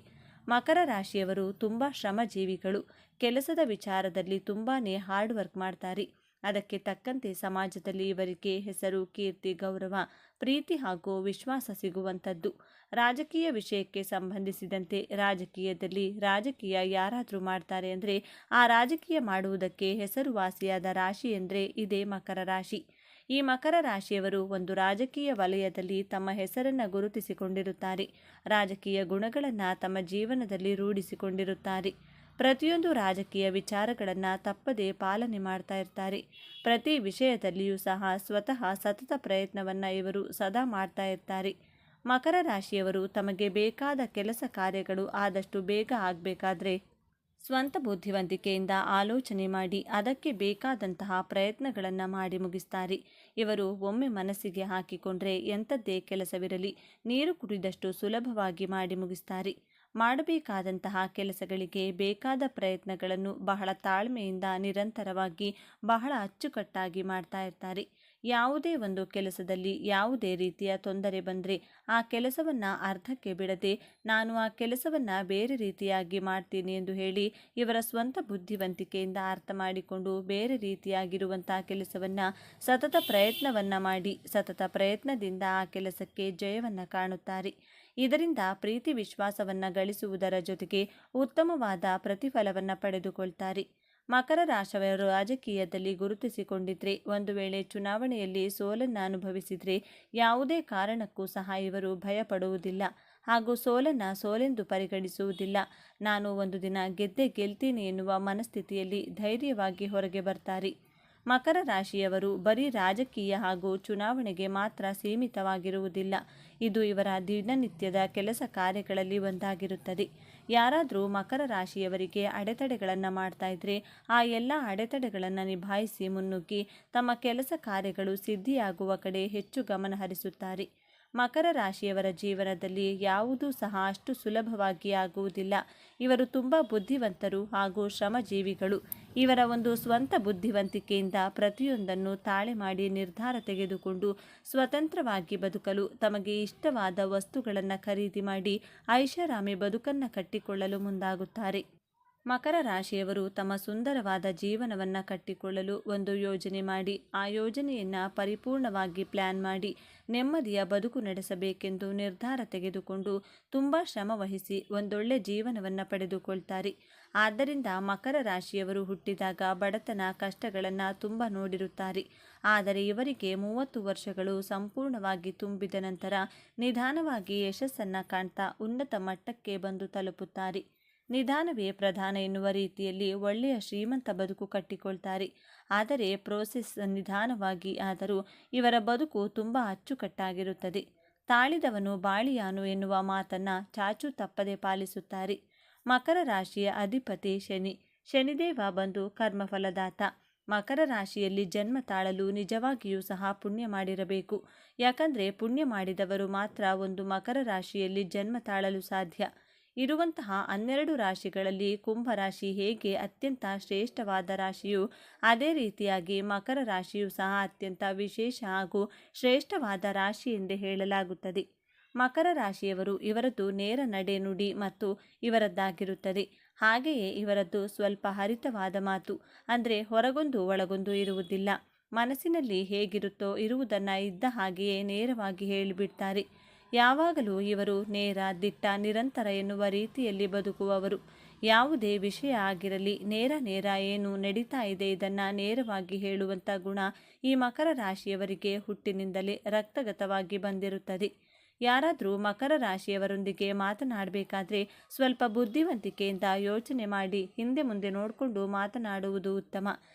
ಮಕರ ರಾಶಿಯವರು ತುಂಬ ಶ್ರಮಜೀವಿಗಳು. ಕೆಲಸದ ವಿಚಾರದಲ್ಲಿ ತುಂಬಾ ಹಾರ್ಡ್ ವರ್ಕ್ ಮಾಡ್ತಾರೆ. ಅದಕ್ಕೆ ತಕ್ಕಂತೆ ಸಮಾಜದಲ್ಲಿ ಇವರಿಗೆ ಹೆಸರು, ಕೀರ್ತಿ, ಗೌರವ, ಪ್ರೀತಿ ಹಾಗೂ ವಿಶ್ವಾಸ ಸಿಗುವಂಥದ್ದು. ರಾಜಕೀಯ ವಿಷಯಕ್ಕೆ ಸಂಬಂಧಿಸಿದಂತೆ ರಾಜಕೀಯದಲ್ಲಿ ರಾಜಕೀಯ ಯಾರಾದರೂ ಮಾಡ್ತಾರೆ ಅಂದರೆ ಆ ರಾಜಕೀಯ ಮಾಡುವುದಕ್ಕೆ ಹೆಸರುವಾಸಿಯಾದ ರಾಶಿ ಎಂದರೆ ಇದೇ ಮಕರ ರಾಶಿ. ಈ ಮಕರ ರಾಶಿಯವರು ಒಂದು ರಾಜಕೀಯ ವಲಯದಲ್ಲಿ ತಮ್ಮ ಹೆಸರನ್ನು ಗುರುತಿಸಿಕೊಂಡಿರುತ್ತಾರೆ. ರಾಜಕೀಯ ಗುಣಗಳನ್ನು ತಮ್ಮ ಜೀವನದಲ್ಲಿ ರೂಢಿಸಿಕೊಂಡಿರುತ್ತಾರೆ. ಪ್ರತಿಯೊಂದು ರಾಜಕೀಯ ವಿಚಾರಗಳನ್ನು ತಪ್ಪದೇ ಪಾಲನೆ ಮಾಡ್ತಾ ಇರ್ತಾರೆ. ಪ್ರತಿ ವಿಷಯದಲ್ಲಿಯೂ ಸಹ ಸ್ವತಃ ಸತತ ಪ್ರಯತ್ನವನ್ನು ಇವರು ಸದಾ ಮಾಡ್ತಾ ಇರ್ತಾರೆ. ಮಕರ ರಾಶಿಯವರು ತಮಗೆ ಬೇಕಾದ ಕೆಲಸ ಕಾರ್ಯಗಳು ಆದಷ್ಟು ಬೇಗ ಆಗಬೇಕಾದ್ರೆ ಸ್ವಂತ ಬುದ್ಧಿವಂತಿಕೆಯಿಂದ ಆಲೋಚನೆ ಮಾಡಿ ಅದಕ್ಕೆ ಬೇಕಾದಂತಹ ಪ್ರಯತ್ನಗಳನ್ನು ಮಾಡಿ ಮುಗಿಸ್ತಾರೆ. ಇವರು ಒಮ್ಮೆ ಮನಸ್ಸಿಗೆ ಹಾಕಿಕೊಂಡ್ರೆ ಎಂಥದ್ದೇ ಕೆಲಸವಿರಲಿ ನೀರು ಕುಡಿದಷ್ಟು ಸುಲಭವಾಗಿ ಮಾಡಿ ಮುಗಿಸ್ತಾರೆ. ಮಾಡಬೇಕಾದಂತಹ ಕೆಲಸಗಳಿಗೆ ಬೇಕಾದ ಪ್ರಯತ್ನಗಳನ್ನು ಬಹಳ ತಾಳ್ಮೆಯಿಂದ ನಿರಂತರವಾಗಿ ಬಹಳ ಅಚ್ಚುಕಟ್ಟಾಗಿ ಮಾಡ್ತಾ ಇರ್ತಾರೆ. ಯಾವುದೇ ಒಂದು ಕೆಲಸದಲ್ಲಿ ಯಾವುದೇ ರೀತಿಯ ತೊಂದರೆ ಬಂದರೆ ಆ ಕೆಲಸವನ್ನು ಅರ್ಧಕ್ಕೆ ಬಿಡದೆ ನಾನು ಆ ಕೆಲಸವನ್ನು ಬೇರೆ ರೀತಿಯಾಗಿ ಮಾಡ್ತೀನಿ ಎಂದು ಹೇಳಿ ಇವರ ಸ್ವಂತ ಬುದ್ಧಿವಂತಿಕೆಯಿಂದ ಅರ್ಥ ಮಾಡಿಕೊಂಡು ಬೇರೆ ರೀತಿಯಾಗಿರುವಂಥ ಕೆಲಸವನ್ನು ಸತತ ಪ್ರಯತ್ನವನ್ನು ಮಾಡಿ ಸತತ ಪ್ರಯತ್ನದಿಂದ ಆ ಕೆಲಸಕ್ಕೆ ಜಯವನ್ನು ಕಾಣುತ್ತಾರೆ. ಇದರಿಂದ ಪ್ರೀತಿ ವಿಶ್ವಾಸವನ್ನು ಗಳಿಸುವುದರ ಜೊತೆಗೆ ಉತ್ತಮವಾದ ಪ್ರತಿಫಲವನ್ನು ಪಡೆದುಕೊಳ್ತಾರೆ. ಮಕರ ರಾಶಿಯವರು ರಾಜಕೀಯದಲ್ಲಿ ಗುರುತಿಸಿಕೊಂಡಿದ್ರೆ ಒಂದು ವೇಳೆ ಚುನಾವಣೆಯಲ್ಲಿ ಸೋಲನ್ನು ಅನುಭವಿಸಿದರೆ ಯಾವುದೇ ಕಾರಣಕ್ಕೂ ಸಹ ಇವರು ಭಯಪಡುವುದಿಲ್ಲ ಹಾಗೂ ಸೋಲನ್ನು ಸೋಲೆಂದು ಪರಿಗಣಿಸುವುದಿಲ್ಲ. ನಾನು ಒಂದು ದಿನ ಗೆದ್ದೇ ಗೆಲ್ತೀನಿ ಎನ್ನುವ ಮನಸ್ಥಿತಿಯಲ್ಲಿ ಧೈರ್ಯವಾಗಿ ಹೊರಗೆ ಬರ್ತಾರೆ. ಮಕರ ರಾಶಿಯವರು ಬರೀ ರಾಜಕೀಯ ಹಾಗೂ ಚುನಾವಣೆಗೆ ಮಾತ್ರ ಸೀಮಿತವಾಗಿರುವುದಿಲ್ಲ. ಇದು ಇವರ ದಿನನಿತ್ಯದ ಕೆಲಸ ಕಾರ್ಯಗಳಲ್ಲಿ ಒಂದಾಗಿರುತ್ತದೆ. ಯಾರಾದರೂ ಮಕರ ರಾಶಿಯವರಿಗೆ ಅಡೆತಡೆಗಳನ್ನು ಮಾಡ್ತಾ ಇದ್ರೆ ಆ ಎಲ್ಲ ಅಡೆತಡೆಗಳನ್ನು ನಿಭಾಯಿಸಿ ಮುನ್ನುಗ್ಗಿ ತಮ್ಮ ಕೆಲಸ ಕಾರ್ಯಗಳು ಸಿದ್ಧಿಯಾಗುವ ಕಡೆ ಹೆಚ್ಚು ಗಮನ ಹರಿಸುತ್ತಾರೆ. ಮಕರ ರಾಶಿಯವರ ಜೀವನದಲ್ಲಿ ಯಾವುದೂ ಸಹ ಅಷ್ಟು ಸುಲಭವಾಗಿ ಆಗುವುದಿಲ್ಲ. ಇವರು ತುಂಬ ಬುದ್ಧಿವಂತರು ಹಾಗೂ ಶ್ರಮಜೀವಿಗಳು. ಇವರ ಒಂದು ಸ್ವಂತ ಬುದ್ಧಿವಂತಿಕೆಯಿಂದ ಪ್ರತಿಯೊಂದನ್ನು ತಾಳೆ ಮಾಡಿ ನಿರ್ಧಾರ ತೆಗೆದುಕೊಂಡು ಸ್ವತಂತ್ರವಾಗಿ ಬದುಕಲು ತಮಗೆ ಇಷ್ಟವಾದ ವಸ್ತುಗಳನ್ನು ಖರೀದಿ ಮಾಡಿ ಐಷಾರಾಮಿ ಬದುಕನ್ನು ಕಟ್ಟಿಕೊಳ್ಳಲು ಮುಂದಾಗುತ್ತಾರೆ. ಮಕರ ರಾಶಿಯವರು ತಮ್ಮ ಸುಂದರವಾದ ಜೀವನವನ್ನು ಕಟ್ಟಿಕೊಳ್ಳಲು ಒಂದು ಯೋಜನೆ ಮಾಡಿ ಆ ಯೋಜನೆಯನ್ನು ಪರಿಪೂರ್ಣವಾಗಿ ಪ್ಲ್ಯಾನ್ ಮಾಡಿ ನೆಮ್ಮದಿಯ ಬದುಕು ನಡೆಸಬೇಕೆಂದು ನಿರ್ಧಾರ ತೆಗೆದುಕೊಂಡು ತುಂಬ ಶ್ರಮವಹಿಸಿ ಒಂದೊಳ್ಳೆ ಜೀವನವನ್ನು ಪಡೆದುಕೊಳ್ತಾರೆ. ಆದ್ದರಿಂದ ಮಕರ ರಾಶಿಯವರು ಹುಟ್ಟಿದಾಗ ಬಡತನ ಕಷ್ಟಗಳನ್ನು ತುಂಬ ನೋಡಿರುತ್ತಾರೆ. ಆದರೆ ಇವರಿಗೆ 30 ವರ್ಷಗಳು ಸಂಪೂರ್ಣವಾಗಿ ತುಂಬಿದ ನಂತರ ನಿಧಾನವಾಗಿ ಯಶಸ್ಸನ್ನು ಕಾಣ್ತಾ ಉನ್ನತ ಮಟ್ಟಕ್ಕೆ ಬಂದು ತಲುಪುತ್ತಾರೆ. ನಿಧಾನವೇ ಪ್ರಧಾನ ಎನ್ನುವ ರೀತಿಯಲ್ಲಿ ಒಳ್ಳೆಯ ಶ್ರೀಮಂತ ಬದುಕು ಕಟ್ಟಿಕೊಳ್ತಾರೆ. ಆದರೆ ಪ್ರೋಸೆಸ್ ನಿಧಾನವಾಗಿ ಆದರೂ ಇವರ ಬದುಕು ತುಂಬ ಅಚ್ಚುಕಟ್ಟಾಗಿರುತ್ತದೆ. ತಾಳಿದವನು ಬಾಳಿಯಾನು ಎನ್ನುವ ಮಾತನ್ನು ಚಾಚೂ ತಪ್ಪದೆ ಪಾಲಿಸುತ್ತಾರೆ. ಮಕರ ರಾಶಿಯ ಅಧಿಪತಿ ಶನಿ. ಶನಿದೇವ ಬಂದು ಕರ್ಮಫಲದಾತ. ಮಕರ ರಾಶಿಯಲ್ಲಿ ಜನ್ಮ ತಾಳಲು ನಿಜವಾಗಿಯೂ ಸಹ ಪುಣ್ಯ ಮಾಡಿರಬೇಕು. ಯಾಕಂದರೆ ಪುಣ್ಯ ಮಾಡಿದವರು ಮಾತ್ರ ಒಂದು ಮಕರ ರಾಶಿಯಲ್ಲಿ ಜನ್ಮ ತಾಳಲು ಸಾಧ್ಯ. ಇರುವಂತಹ 12 ರಾಶಿಗಳಲ್ಲಿ ಕುಂಭರಾಶಿ ಹೇಗೆ ಅತ್ಯಂತ ಶ್ರೇಷ್ಠವಾದ ರಾಶಿಯು ಅದೇ ರೀತಿಯಾಗಿ ಮಕರ ರಾಶಿಯು ಸಹ ಅತ್ಯಂತ ವಿಶೇಷ ಹಾಗೂ ಶ್ರೇಷ್ಠವಾದ ರಾಶಿ ಎಂದೇ ಹೇಳಲಾಗುತ್ತದೆ. ಮಕರ ರಾಶಿಯವರು ಇವರದ್ದು ನೇರ ನಡೆ ನುಡಿ ಮತ್ತು ಇವರದ್ದಾಗಿರುತ್ತದೆ. ಹಾಗೆಯೇ ಇವರದ್ದು ಸ್ವಲ್ಪ ಹರಿತವಾದ ಮಾತು, ಅಂದರೆ ಹೊರಗೊಂದು ಒಳಗೊಂದು ಇರುವುದಿಲ್ಲ. ಮನಸ್ಸಿನಲ್ಲಿ ಹೇಗಿರುತ್ತೋ ಇರುವುದನ್ನು ಇದ್ದ ಹಾಗೆಯೇ ನೇರವಾಗಿ ಹೇಳಿಬಿಡ್ತಾರೆ. ಯಾವಾಗಲೂ ಇವರು ನೇರ ದಿಟ್ಟ ನಿರಂತರ ಎನ್ನುವ ರೀತಿಯಲ್ಲಿ ಬದುಕುವವರು. ಯಾವುದೇ ವಿಷಯ ಆಗಿರಲಿ ನೇರ ಏನು ನಡೀತಾ ಇದೆ ಇದನ್ನು ನೇರವಾಗಿ ಹೇಳುವಂಥ ಗುಣ ಈ ಮಕರ ರಾಶಿಯವರಿಗೆ ಹುಟ್ಟಿನಿಂದಲೇ ರಕ್ತಗತವಾಗಿ ಬಂದಿರುತ್ತದೆ. ಯಾರಾದರೂ ಮಕರ ರಾಶಿಯವರೊಂದಿಗೆ ಮಾತನಾಡಬೇಕಾದ್ರೆ ಸ್ವಲ್ಪ ಬುದ್ಧಿವಂತಿಕೆಯಿಂದ ಯೋಚನೆ ಮಾಡಿ ಹಿಂದೆ ಮುಂದೆ ನೋಡಿಕೊಂಡು ಮಾತನಾಡುವುದು ಉತ್ತಮ.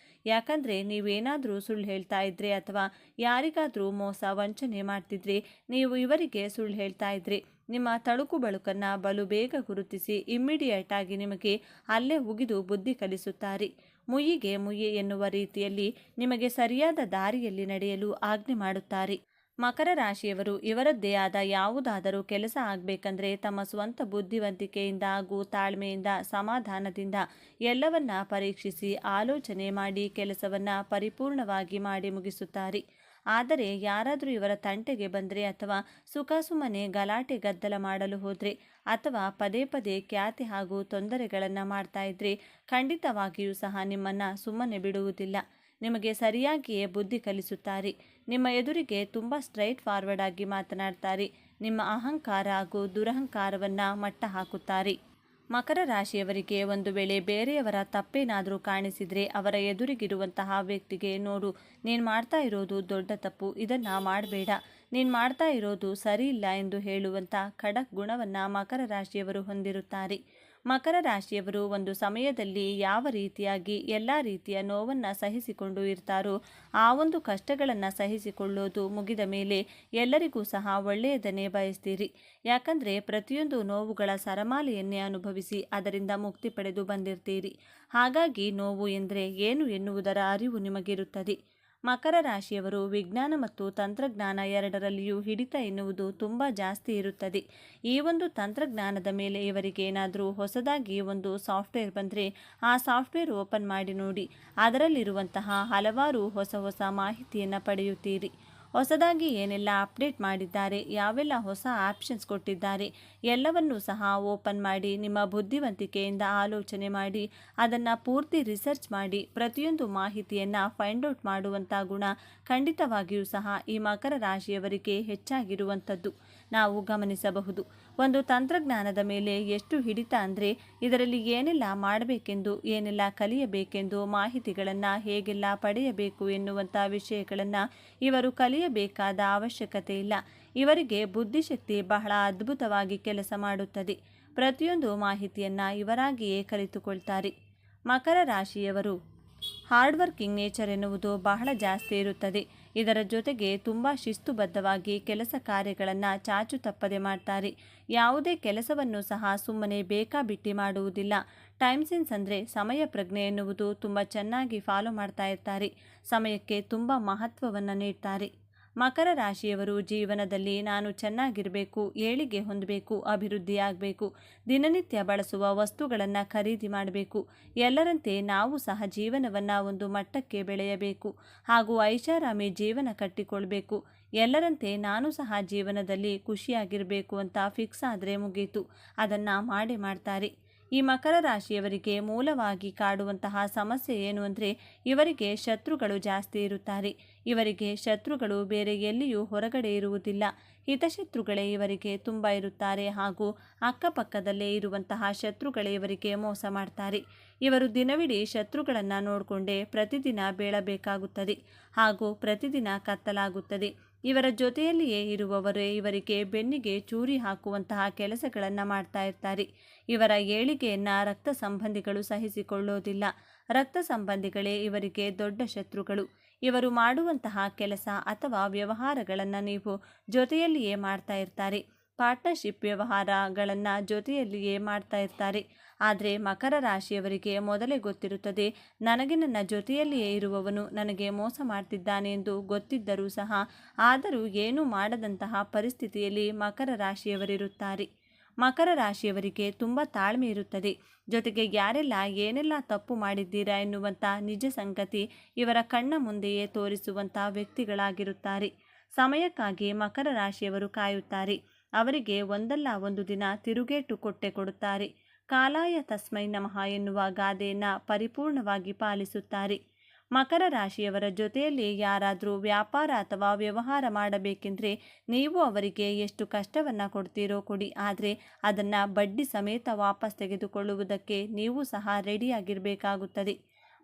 ಯಾಕಂದರೆ ನೀವೇನಾದರೂ ಸುಳ್ಳು ಹೇಳ್ತಾ ಇದ್ರೆ ಅಥವಾ ಯಾರಿಗಾದರೂ ಮೋಸ ವಂಚನೆ ಮಾಡ್ತಿದ್ರೆ ನೀವು ಇವರಿಗೆ ಸುಳ್ಳು ಹೇಳ್ತಾ ಇದ್ರೆ ನಿಮ್ಮ ತಳುಕು ಬಳುಕನ್ನು ಬಲು ಬೇಗ ಗುರುತಿಸಿ ಇಮ್ಮಿಡಿಯೇಟ್ ಆಗಿ ನಿಮಗೆ ಅಲ್ಲೇ ಉಗಿದು ಬುದ್ಧಿ ಕಲಿಸುತ್ತಾರೆ. ಮುಯ್ಯಿಗೆ ಮುಯ್ಯಿ ಎನ್ನುವ ರೀತಿಯಲ್ಲಿ ನಿಮಗೆ ಸರಿಯಾದ ದಾರಿಯಲ್ಲಿ ನಡೆಯಲು ಆಜ್ಞೆ ಮಾಡುತ್ತಾರೆ. ಮಕರ ರಾಶಿಯವರು ಇವರದ್ದೇ ಆದ ಯಾವುದಾದರೂ ಕೆಲಸ ಆಗಬೇಕಂದ್ರೆ ತಮ್ಮ ಸ್ವಂತ ಬುದ್ಧಿವಂತಿಕೆಯಿಂದ ಹಾಗೂ ತಾಳ್ಮೆಯಿಂದ ಸಮಾಧಾನದಿಂದ ಎಲ್ಲವನ್ನ ಪರೀಕ್ಷಿಸಿ ಆಲೋಚನೆ ಮಾಡಿ ಕೆಲಸವನ್ನು ಪರಿಪೂರ್ಣವಾಗಿ ಮಾಡಿ ಮುಗಿಸುತ್ತಾರೆ. ಆದರೆ ಯಾರಾದರೂ ಇವರ ತಂಟೆಗೆ ಬಂದರೆ ಅಥವಾ ಸುಖಾಸುಮ್ಮನೆ ಗಲಾಟೆ ಗದ್ದಲ ಮಾಡಲು ಹೋದರೆ ಅಥವಾ ಪದೇ ಪದೇ ಖ್ಯಾತಿ ಹಾಗೂ ತೊಂದರೆಗಳನ್ನು ಮಾಡ್ತಾ ಇದ್ರೆ ಖಂಡಿತವಾಗಿಯೂ ಸಹ ನಿಮ್ಮನ್ನು ಸುಮ್ಮನೆ ಬಿಡುವುದಿಲ್ಲ. ನಿಮಗೆ ಸರಿಯಾಗಿಯೇ ಬುದ್ಧಿ ಕಲಿಸುತ್ತಾರೆ. ನಿಮ್ಮ ಎದುರಿಗೆ ತುಂಬ ಸ್ಟ್ರೈಟ್ ಫಾರ್ವರ್ಡ್ ಆಗಿ ಮಾತನಾಡ್ತಾರೆ. ನಿಮ್ಮ ಅಹಂಕಾರ ಹಾಗೂ ದುರಹಂಕಾರವನ್ನು ಮಟ್ಟ ಹಾಕುತ್ತಾರೆ. ಮಕರ ರಾಶಿಯವರಿಗೆ ಒಂದು ವೇಳೆ ಬೇರೆಯವರ ತಪ್ಪೇನಾದರೂ ಕಾಣಿಸಿದರೆ ಅವರ ಎದುರಿಗಿರುವಂತಹ ವ್ಯಕ್ತಿಗೆ, ನೋಡು, ನೀನು ಮಾಡ್ತಾ ಇರೋದು ದೊಡ್ಡ ತಪ್ಪು, ಇದನ್ನು ಮಾಡಬೇಡ, ನೀನು ಮಾಡ್ತಾ ಇರೋದು ಸರಿ ಇಲ್ಲ ಎಂದು ಹೇಳುವಂಥ ಖಡಕ್ ಗುಣವನ್ನು ಮಕರ ರಾಶಿಯವರು ಹೊಂದಿರುತ್ತಾರೆ. ಮಕರ ರಾಶಿಯವರು ಒಂದು ಸಮಯದಲ್ಲಿ ಯಾವ ರೀತಿಯಾಗಿ ಎಲ್ಲ ರೀತಿಯ ನೋವನ್ನು ಸಹಿಸಿಕೊಂಡು ಇರ್ತಾರೋ ಆ ಒಂದು ಕಷ್ಟಗಳನ್ನು ಸಹಿಸಿಕೊಳ್ಳೋದು ಮುಗಿದ ಮೇಲೆ ಎಲ್ಲರಿಗೂ ಸಹ ಒಳ್ಳೆಯದನ್ನೇ ಬಯಸ್ತೀರಿ. ಯಾಕಂದರೆ ಪ್ರತಿಯೊಂದು ನೋವುಗಳ ಸರಮಾಲೆಯನ್ನೇ ಅನುಭವಿಸಿ ಅದರಿಂದ ಮುಕ್ತಿ ಪಡೆದು ಬಂದಿರ್ತೀರಿ. ಹಾಗಾಗಿ ನೋವು ಎಂದರೆ ಏನು ಎನ್ನುವುದರ ಅರಿವು ನಿಮಗಿರುತ್ತದೆ. ಮಕರ ರಾಶಿಯವರು ವಿಜ್ಞಾನ ಮತ್ತು ತಂತ್ರಜ್ಞಾನ ಎರಡರಲ್ಲಿಯೂ ಹಿಡಿತ ಎನ್ನುವುದು ತುಂಬ ಜಾಸ್ತಿ ಇರುತ್ತದೆ. ಈ ಒಂದು ತಂತ್ರಜ್ಞಾನದ ಮೇಲೆ ಇವರಿಗೆ ಏನಾದರೂ ಹೊಸದಾಗಿ ಒಂದು ಸಾಫ್ಟ್ವೇರ್ ಬಂದರೆ ಆ ಸಾಫ್ಟ್ವೇರ್ ಓಪನ್ ಮಾಡಿ ನೋಡಿ, ಅದರಲ್ಲಿರುವಂತಹ ಹಲವಾರು ಹೊಸ ಹೊಸ ಮಾಹಿತಿಯನ್ನು ಪಡೆಯುತ್ತೀರಿ. ಹೊಸದಾಗಿ ಏನೆಲ್ಲ ಅಪ್ಡೇಟ್ ಮಾಡಿದ್ದಾರೆ, ಯಾವೆಲ್ಲ ಹೊಸ ಆಪ್ಷನ್ಸ್ ಕೊಟ್ಟಿದ್ದಾರೆ ಎಲ್ಲವನ್ನೂ ಸಹ ಓಪನ್ ಮಾಡಿ ನಿಮ್ಮ ಬುದ್ಧಿವಂತಿಕೆಯಿಂದ ಆಲೋಚನೆ ಮಾಡಿ ಅದನ್ನು ಪೂರ್ತಿ ರಿಸರ್ಚ್ ಮಾಡಿ ಪ್ರತಿಯೊಂದು ಮಾಹಿತಿಯನ್ನು ಫೈಂಡ್ ಔಟ್ ಮಾಡುವಂಥ ಗುಣ ಖಂಡಿತವಾಗಿಯೂ ಸಹ ಈ ಮಕರ ರಾಶಿಯವರಿಗೆ ಹೆಚ್ಚಾಗಿರುವಂಥದ್ದು ನಾವು ಗಮನಿಸಬಹುದು. ಒಂದು ತಂತ್ರಜ್ಞಾನದ ಮೇಲೆ ಎಷ್ಟು ಹಿಡಿತ ಅಂದರೆ ಇದರಲ್ಲಿ ಏನೆಲ್ಲ ಮಾಡಬೇಕೆಂದು, ಏನೆಲ್ಲ ಕಲಿಯಬೇಕೆಂದು, ಮಾಹಿತಿಗಳನ್ನು ಹೇಗೆಲ್ಲ ಪಡೆಯಬೇಕು ಎನ್ನುವಂಥ ವಿಷಯಗಳನ್ನು ಇವರು ಕಲಿಯಬೇಕಾದ ಅವಶ್ಯಕತೆ ಇಲ್ಲ. ಇವರಿಗೆ ಬುದ್ಧಿಶಕ್ತಿ ಬಹಳ ಅದ್ಭುತವಾಗಿ ಕೆಲಸ ಮಾಡುತ್ತದೆ. ಪ್ರತಿಯೊಂದು ಮಾಹಿತಿಯನ್ನು ಇವರಾಗಿಯೇ ಕಲಿತುಕೊಳ್ತಾರೆ. ಮಕರ ರಾಶಿಯವರು ಹಾರ್ಡ್ ವರ್ಕಿಂಗ್ ನೇಚರ್ ಎನ್ನುವುದು ಬಹಳ ಜಾಸ್ತಿ ಇರುತ್ತದೆ. ಇದರ ಜೊತೆಗೆ ತುಂಬ ಶಿಸ್ತುಬದ್ಧವಾಗಿ ಕೆಲಸ ಕಾರ್ಯಗಳನ್ನು ಚಾಚು ತಪ್ಪದೆ ಮಾಡ್ತಾರೆ. ಯಾವುದೇ ಕೆಲಸವನ್ನು ಸಹ ಸುಮ್ಮನೆ ಬೇಕಾಬಿಟ್ಟಿ ಮಾಡುವುದಿಲ್ಲ. ಟೈಮ್ ಸೆನ್ಸ್ ಅಂದರೆ ಸಮಯ ಪ್ರಜ್ಞೆ ಎನ್ನುವುದು ತುಂಬ ಚೆನ್ನಾಗಿ ಫಾಲೋ ಮಾಡ್ತಾ ಇರ್ತಾರೆ. ಸಮಯಕ್ಕೆ ತುಂಬ ಮಹತ್ವವನ್ನು ನೀಡ್ತಾರೆ. ಮಕರ ರಾಶಿಯವರು ಜೀವನದಲ್ಲಿ ನಾನು ಚೆನ್ನಾಗಿರಬೇಕು, ಏಳಿಗೆ ಹೊಂದಬೇಕು, ಅಭಿವೃದ್ಧಿಯಾಗಬೇಕು, ದಿನನಿತ್ಯ ಬಳಸುವ ವಸ್ತುಗಳನ್ನು ಖರೀದಿ ಮಾಡಬೇಕು, ಎಲ್ಲರಂತೆ ನಾವು ಸಹ ಜೀವನವನ್ನು ಒಂದು ಮಟ್ಟಕ್ಕೆ ಬೆಳೆಯಬೇಕು ಹಾಗೂ ಐಷಾರಾಮಿ ಜೀವನ ಕಟ್ಟಿಕೊಳ್ಬೇಕು, ಎಲ್ಲರಂತೆ ನಾನು ಸಹ ಜೀವನದಲ್ಲಿ ಖುಷಿಯಾಗಿರಬೇಕು ಅಂತ ಫಿಕ್ಸ್ ಆದರೆ ಮುಗೀತು, ಅದನ್ನು ಮಾಡೇ ಮಾಡ್ತಾರೆ. ಈ ಮಕರ ರಾಶಿಯವರಿಗೆ ಮೂಲವಾಗಿ ಕಾಡುವಂತಹ ಸಮಸ್ಯೆ ಏನು ಅಂದರೆ ಇವರಿಗೆ ಶತ್ರುಗಳು ಜಾಸ್ತಿ ಇರುತ್ತಾರೆ. ಇವರಿಗೆ ಶತ್ರುಗಳು ಬೇರೆ ಎಲ್ಲಿಯೂ ಹೊರಗಡೆ ಇರುವುದಿಲ್ಲ. ಹಿತಶತ್ರುಗಳೇ ಇವರಿಗೆ ತುಂಬ ಇರುತ್ತಾರೆ ಹಾಗೂ ಅಕ್ಕಪಕ್ಕದಲ್ಲೇ ಇರುವಂತಹ ಶತ್ರುಗಳೇ ಇವರಿಗೆ ಮೋಸ ಮಾಡ್ತಾರೆ. ಇವರು ದಿನವಿಡೀ ಶತ್ರುಗಳನ್ನು ನೋಡಿಕೊಂಡೇ ಪ್ರತಿದಿನ ಬೀಳಬೇಕಾಗುತ್ತದೆ ಹಾಗೂ ಪ್ರತಿದಿನ ಕತ್ತಲಾಗುತ್ತದೆ. ಇವರ ಜೊತೆಯಲ್ಲಿಯೇ ಇರುವವರೇ ಇವರಿಗೆ ಬೆನ್ನಿಗೆ ಚೂರಿ ಹಾಕುವಂತಹ ಕೆಲಸಗಳನ್ನು ಮಾಡ್ತಾ ಇರ್ತಾರೆ. ಇವರ ಏಳಿಗೆಯನ್ನು ರಕ್ತ ಸಂಬಂಧಿಗಳು ಸಹಿಸಿಕೊಳ್ಳೋದಿಲ್ಲ. ರಕ್ತ ಸಂಬಂಧಿಗಳೇ ಇವರಿಗೆ ದೊಡ್ಡ ಶತ್ರುಗಳು. ಇವರು ಮಾಡುವಂತಹ ಕೆಲಸ ಅಥವಾ ವ್ಯವಹಾರಗಳನ್ನು ನೀವು ಜೊತೆಯಲ್ಲಿಯೇ ಮಾಡ್ತಾ ಇರ್ತಾರೆ. ಪಾರ್ಟ್ನರ್ಶಿಪ್ ವ್ಯವಹಾರಗಳನ್ನು ಜೊತೆಯಲ್ಲಿಯೇ ಮಾಡ್ತಾ ಇರ್ತಾರೆ. ಆದರೆ ಮಕರ ರಾಶಿಯವರಿಗೆ ಮೊದಲೇ ಗೊತ್ತಿರುತ್ತದೆ, ನನಗೆ ನನ್ನ ಜೊತೆಯಲ್ಲಿಯೇ ಇರುವವನು ನನಗೆ ಮೋಸ ಮಾಡ್ತಿದ್ದಾನೆ ಎಂದು ಗೊತ್ತಿದ್ದರೂ ಸಹ ಆದರೂ ಏನೂ ಮಾಡದಂತಹ ಪರಿಸ್ಥಿತಿಯಲ್ಲಿ ಮಕರ ರಾಶಿಯವರಿರುತ್ತಾರೆ. ಮಕರ ರಾಶಿಯವರಿಗೆ ತುಂಬ ತಾಳ್ಮೆ ಇರುತ್ತದೆ. ಜೊತೆಗೆ ಯಾರೆಲ್ಲ ಏನೆಲ್ಲ ತಪ್ಪು ಮಾಡಿದ್ದೀರಾ ಎನ್ನುವಂಥ ನಿಜ ಸಂಗತಿ ಇವರ ಕಣ್ಣ ಮುಂದೆಯೇ ತೋರಿಸುವಂಥ ವ್ಯಕ್ತಿಗಳಾಗಿರುತ್ತಾರೆ. ಸಮಯಕ್ಕಾಗಿ ಮಕರ ರಾಶಿಯವರು ಕಾಯುತ್ತಾರೆ. ಅವರಿಗೆ ಒಂದಲ್ಲ ಒಂದು ದಿನ ತಿರುಗೇಟು ಕೊಟ್ಟೆ ಕೊಡುತ್ತಾರೆ. ಕಾಲಾಯ ತಸ್ಮೈ ನಮಃ ಎನ್ನುವ ಗಾದೆಯನ್ನು ಪರಿಪೂರ್ಣವಾಗಿ ಪಾಲಿಸುತ್ತಾರೆ. ಮಕರ ರಾಶಿಯವರ ಜೊತೆಯಲ್ಲಿ ಯಾರಾದರೂ ವ್ಯಾಪಾರ ಅಥವಾ ವ್ಯವಹಾರ ಮಾಡಬೇಕೆಂದರೆ ನೀವು ಅವರಿಗೆ ಎಷ್ಟು ಕಷ್ಟವನ್ನು ಕೊಡ್ತೀರೋ ಕೊಡಿ, ಆದರೆ ಅದನ್ನು ಬಡ್ಡಿ ಸಮೇತ ವಾಪಸ್ ತೆಗೆದುಕೊಳ್ಳುವುದಕ್ಕೆ ನೀವು ಸಹ ರೆಡಿಯಾಗಿರಬೇಕಾಗುತ್ತದೆ.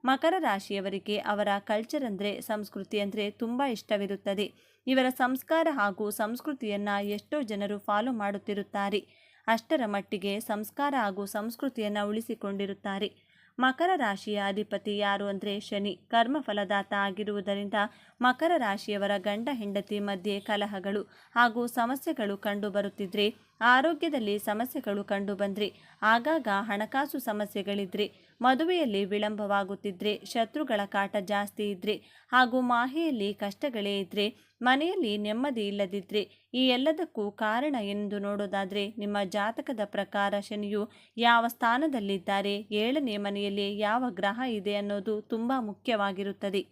ಮಕರ ರಾಶಿಯವರಿಗೆ ಅವರ ಕಲ್ಚರ್ ಅಂದರೆ, ಸಂಸ್ಕೃತಿ ಅಂದರೆ ತುಂಬ ಇಷ್ಟವಿರುತ್ತದೆ. ಇವರ ಸಂಸ್ಕಾರ ಹಾಗೂ ಸಂಸ್ಕೃತಿಯನ್ನು ಎಷ್ಟೋ ಜನರು ಫಾಲೋ ಮಾಡುತ್ತಿರುತ್ತಾರೆ. ಅಷ್ಟರ ಮಟ್ಟಿಗೆ ಸಂಸ್ಕಾರ ಹಾಗೂ ಸಂಸ್ಕೃತಿಯನ್ನು ಉಳಿಸಿಕೊಂಡಿರುತ್ತಾರೆ. ಮಕರ ರಾಶಿಯ ಅಧಿಪತಿ ಯಾರು ಅಂದರೆ ಶನಿ, ಕರ್ಮಫಲದಾತ ಆಗಿರುವುದರಿಂದ ಮಕರ ರಾಶಿಯವರ ಗಂಡ ಹೆಂಡತಿ ಮಧ್ಯೆ ಕಲಹಗಳು ಹಾಗೂ ಸಮಸ್ಯೆಗಳು ಕಂಡುಬರುತ್ತಿದ್ರೆ, ಆರೋಗ್ಯದಲ್ಲಿ ಸಮಸ್ಯೆಗಳು ಕಂಡುಬಂದರೆ, ಆಗಾಗ ಹಣಕಾಸು ಸಮಸ್ಯೆಗಳಿದ್ರೆ, ಮದುವೆಯಲ್ಲಿ ವಿಳಂಬವಾಗುತ್ತಿದ್ರೆ, ಶತ್ರುಗಳ ಕಾಟ ಜಾಸ್ತಿ ಇದ್ದರೆ ಹಾಗೂ ಮಾಹೆಯಲ್ಲಿ ಕಷ್ಟಗಳೇ ಇದ್ದರೆ, ಮನೆಯಲ್ಲಿ ನೆಮ್ಮದಿ ಇಲ್ಲದಿದ್ದರೆ, ಈ ಎಲ್ಲದಕ್ಕೂ ಕಾರಣ ಎಂದು ನೋಡೋದಾದರೆ ನಿಮ್ಮ ಜಾತಕದ ಪ್ರಕಾರ ಶನಿಯು ಯಾವ ಸ್ಥಾನದಲ್ಲಿದ್ದಾರೆ, 7ನೇ ಮನೆಯಲ್ಲಿ ಯಾವ ಗ್ರಹ ಇದೆ ಅನ್ನೋದು ತುಂಬ ಮುಖ್ಯವಾಗಿರುತ್ತದೆ.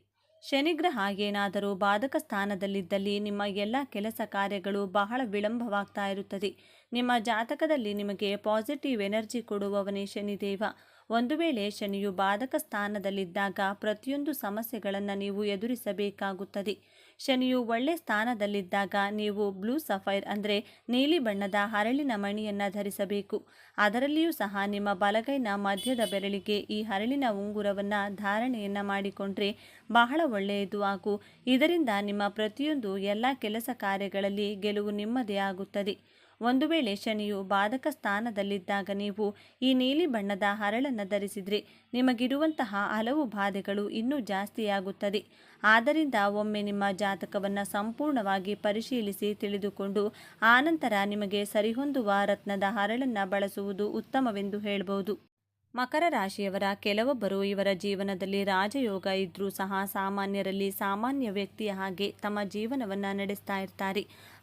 ಶನಿಗ್ರಹ ಏನಾದರೂ ಬಾಧಕ ಸ್ಥಾನದಲ್ಲಿದ್ದಲ್ಲಿ ನಿಮ್ಮ ಎಲ್ಲ ಕೆಲಸ ಕಾರ್ಯಗಳು ಬಹಳ ವಿಳಂಬವಾಗ್ತಾ ಇರುತ್ತದೆ. ನಿಮ್ಮ ಜಾತಕದಲ್ಲಿ ನಿಮಗೆ ಪಾಸಿಟಿವ್ ಎನರ್ಜಿ ಕೊಡುವವನೇ ಶನಿದೇವ. ಒಂದು ವೇಳೆ ಶನಿಯು ಬಾಧಕ ಸ್ಥಾನದಲ್ಲಿದ್ದಾಗ ಪ್ರತಿಯೊಂದು ಸಮಸ್ಯೆಗಳನ್ನು ನೀವು ಎದುರಿಸಬೇಕಾಗುತ್ತದೆ. ಶನಿಯು ಒಳ್ಳೆ ಸ್ಥಾನದಲ್ಲಿದ್ದಾಗ ನೀವು ಬ್ಲೂ ಸಫೈರ್ ಅಂದರೆ ನೀಲಿ ಬಣ್ಣದ ಹರಳಿನ ಮಣಿಯನ್ನು ಧರಿಸಬೇಕು. ಅದರಲ್ಲಿಯೂ ಸಹ ನಿಮ್ಮ ಬಲಗೈನ ಮಧ್ಯದ ಬೆರಳಿಗೆ ಈ ಹರಳಿನ ಉಂಗುರವನ್ನು ಧಾರಣೆಯನ್ನು ಮಾಡಿಕೊಂಡ್ರೆ ಬಹಳ ಒಳ್ಳೆಯದು. ಹಾಗೂ ಇದರಿಂದ ನಿಮ್ಮ ಪ್ರತಿಯೊಂದು ಎಲ್ಲ ಕೆಲಸ ಕಾರ್ಯಗಳಲ್ಲಿ ಗೆಲುವು ನಿಮ್ಮದೇ ಆಗುತ್ತದೆ. ಒಂದು ವೇಳೆ ಶನಿಯು ಬಾಧಕ ಸ್ಥಾನದಲ್ಲಿದ್ದಾಗ ನೀವು ಈ ನೀಲಿ ಬಣ್ಣದ ಹರಳನ್ನು ಧರಿಸಿದರೆ ನಿಮಗಿರುವಂತಹ ಹಲವು ಬಾಧೆಗಳು ಇನ್ನೂ ಜಾಸ್ತಿಯಾಗುತ್ತದೆ. ಆದ್ದರಿಂದ ಒಮ್ಮೆ ನಿಮ್ಮ ಜಾತಕವನ್ನು ಸಂಪೂರ್ಣವಾಗಿ ಪರಿಶೀಲಿಸಿ ತಿಳಿದುಕೊಂಡು ಆನಂತರ ನಿಮಗೆ ಸರಿಹೊಂದುವ ರತ್ನದ ಹರಳನ್ನು ಬಳಸುವುದು ಉತ್ತಮವೆಂದು ಹೇಳಬಹುದು. ಮಕರ ರಾಶಿಯವರ ಕೆಲವೊಬ್ಬರು ಇವರ ಜೀವನದಲ್ಲಿ ರಾಜಯೋಗ ಇದ್ದರೂ ಸಹ ಸಾಮಾನ್ಯರಲ್ಲಿ ಸಾಮಾನ್ಯ ವ್ಯಕ್ತಿಯ ಹಾಗೆ ತಮ್ಮ ಜೀವನವನ್ನು ನಡೆಸ್ತಾ ಇರ್ತಾರೆ.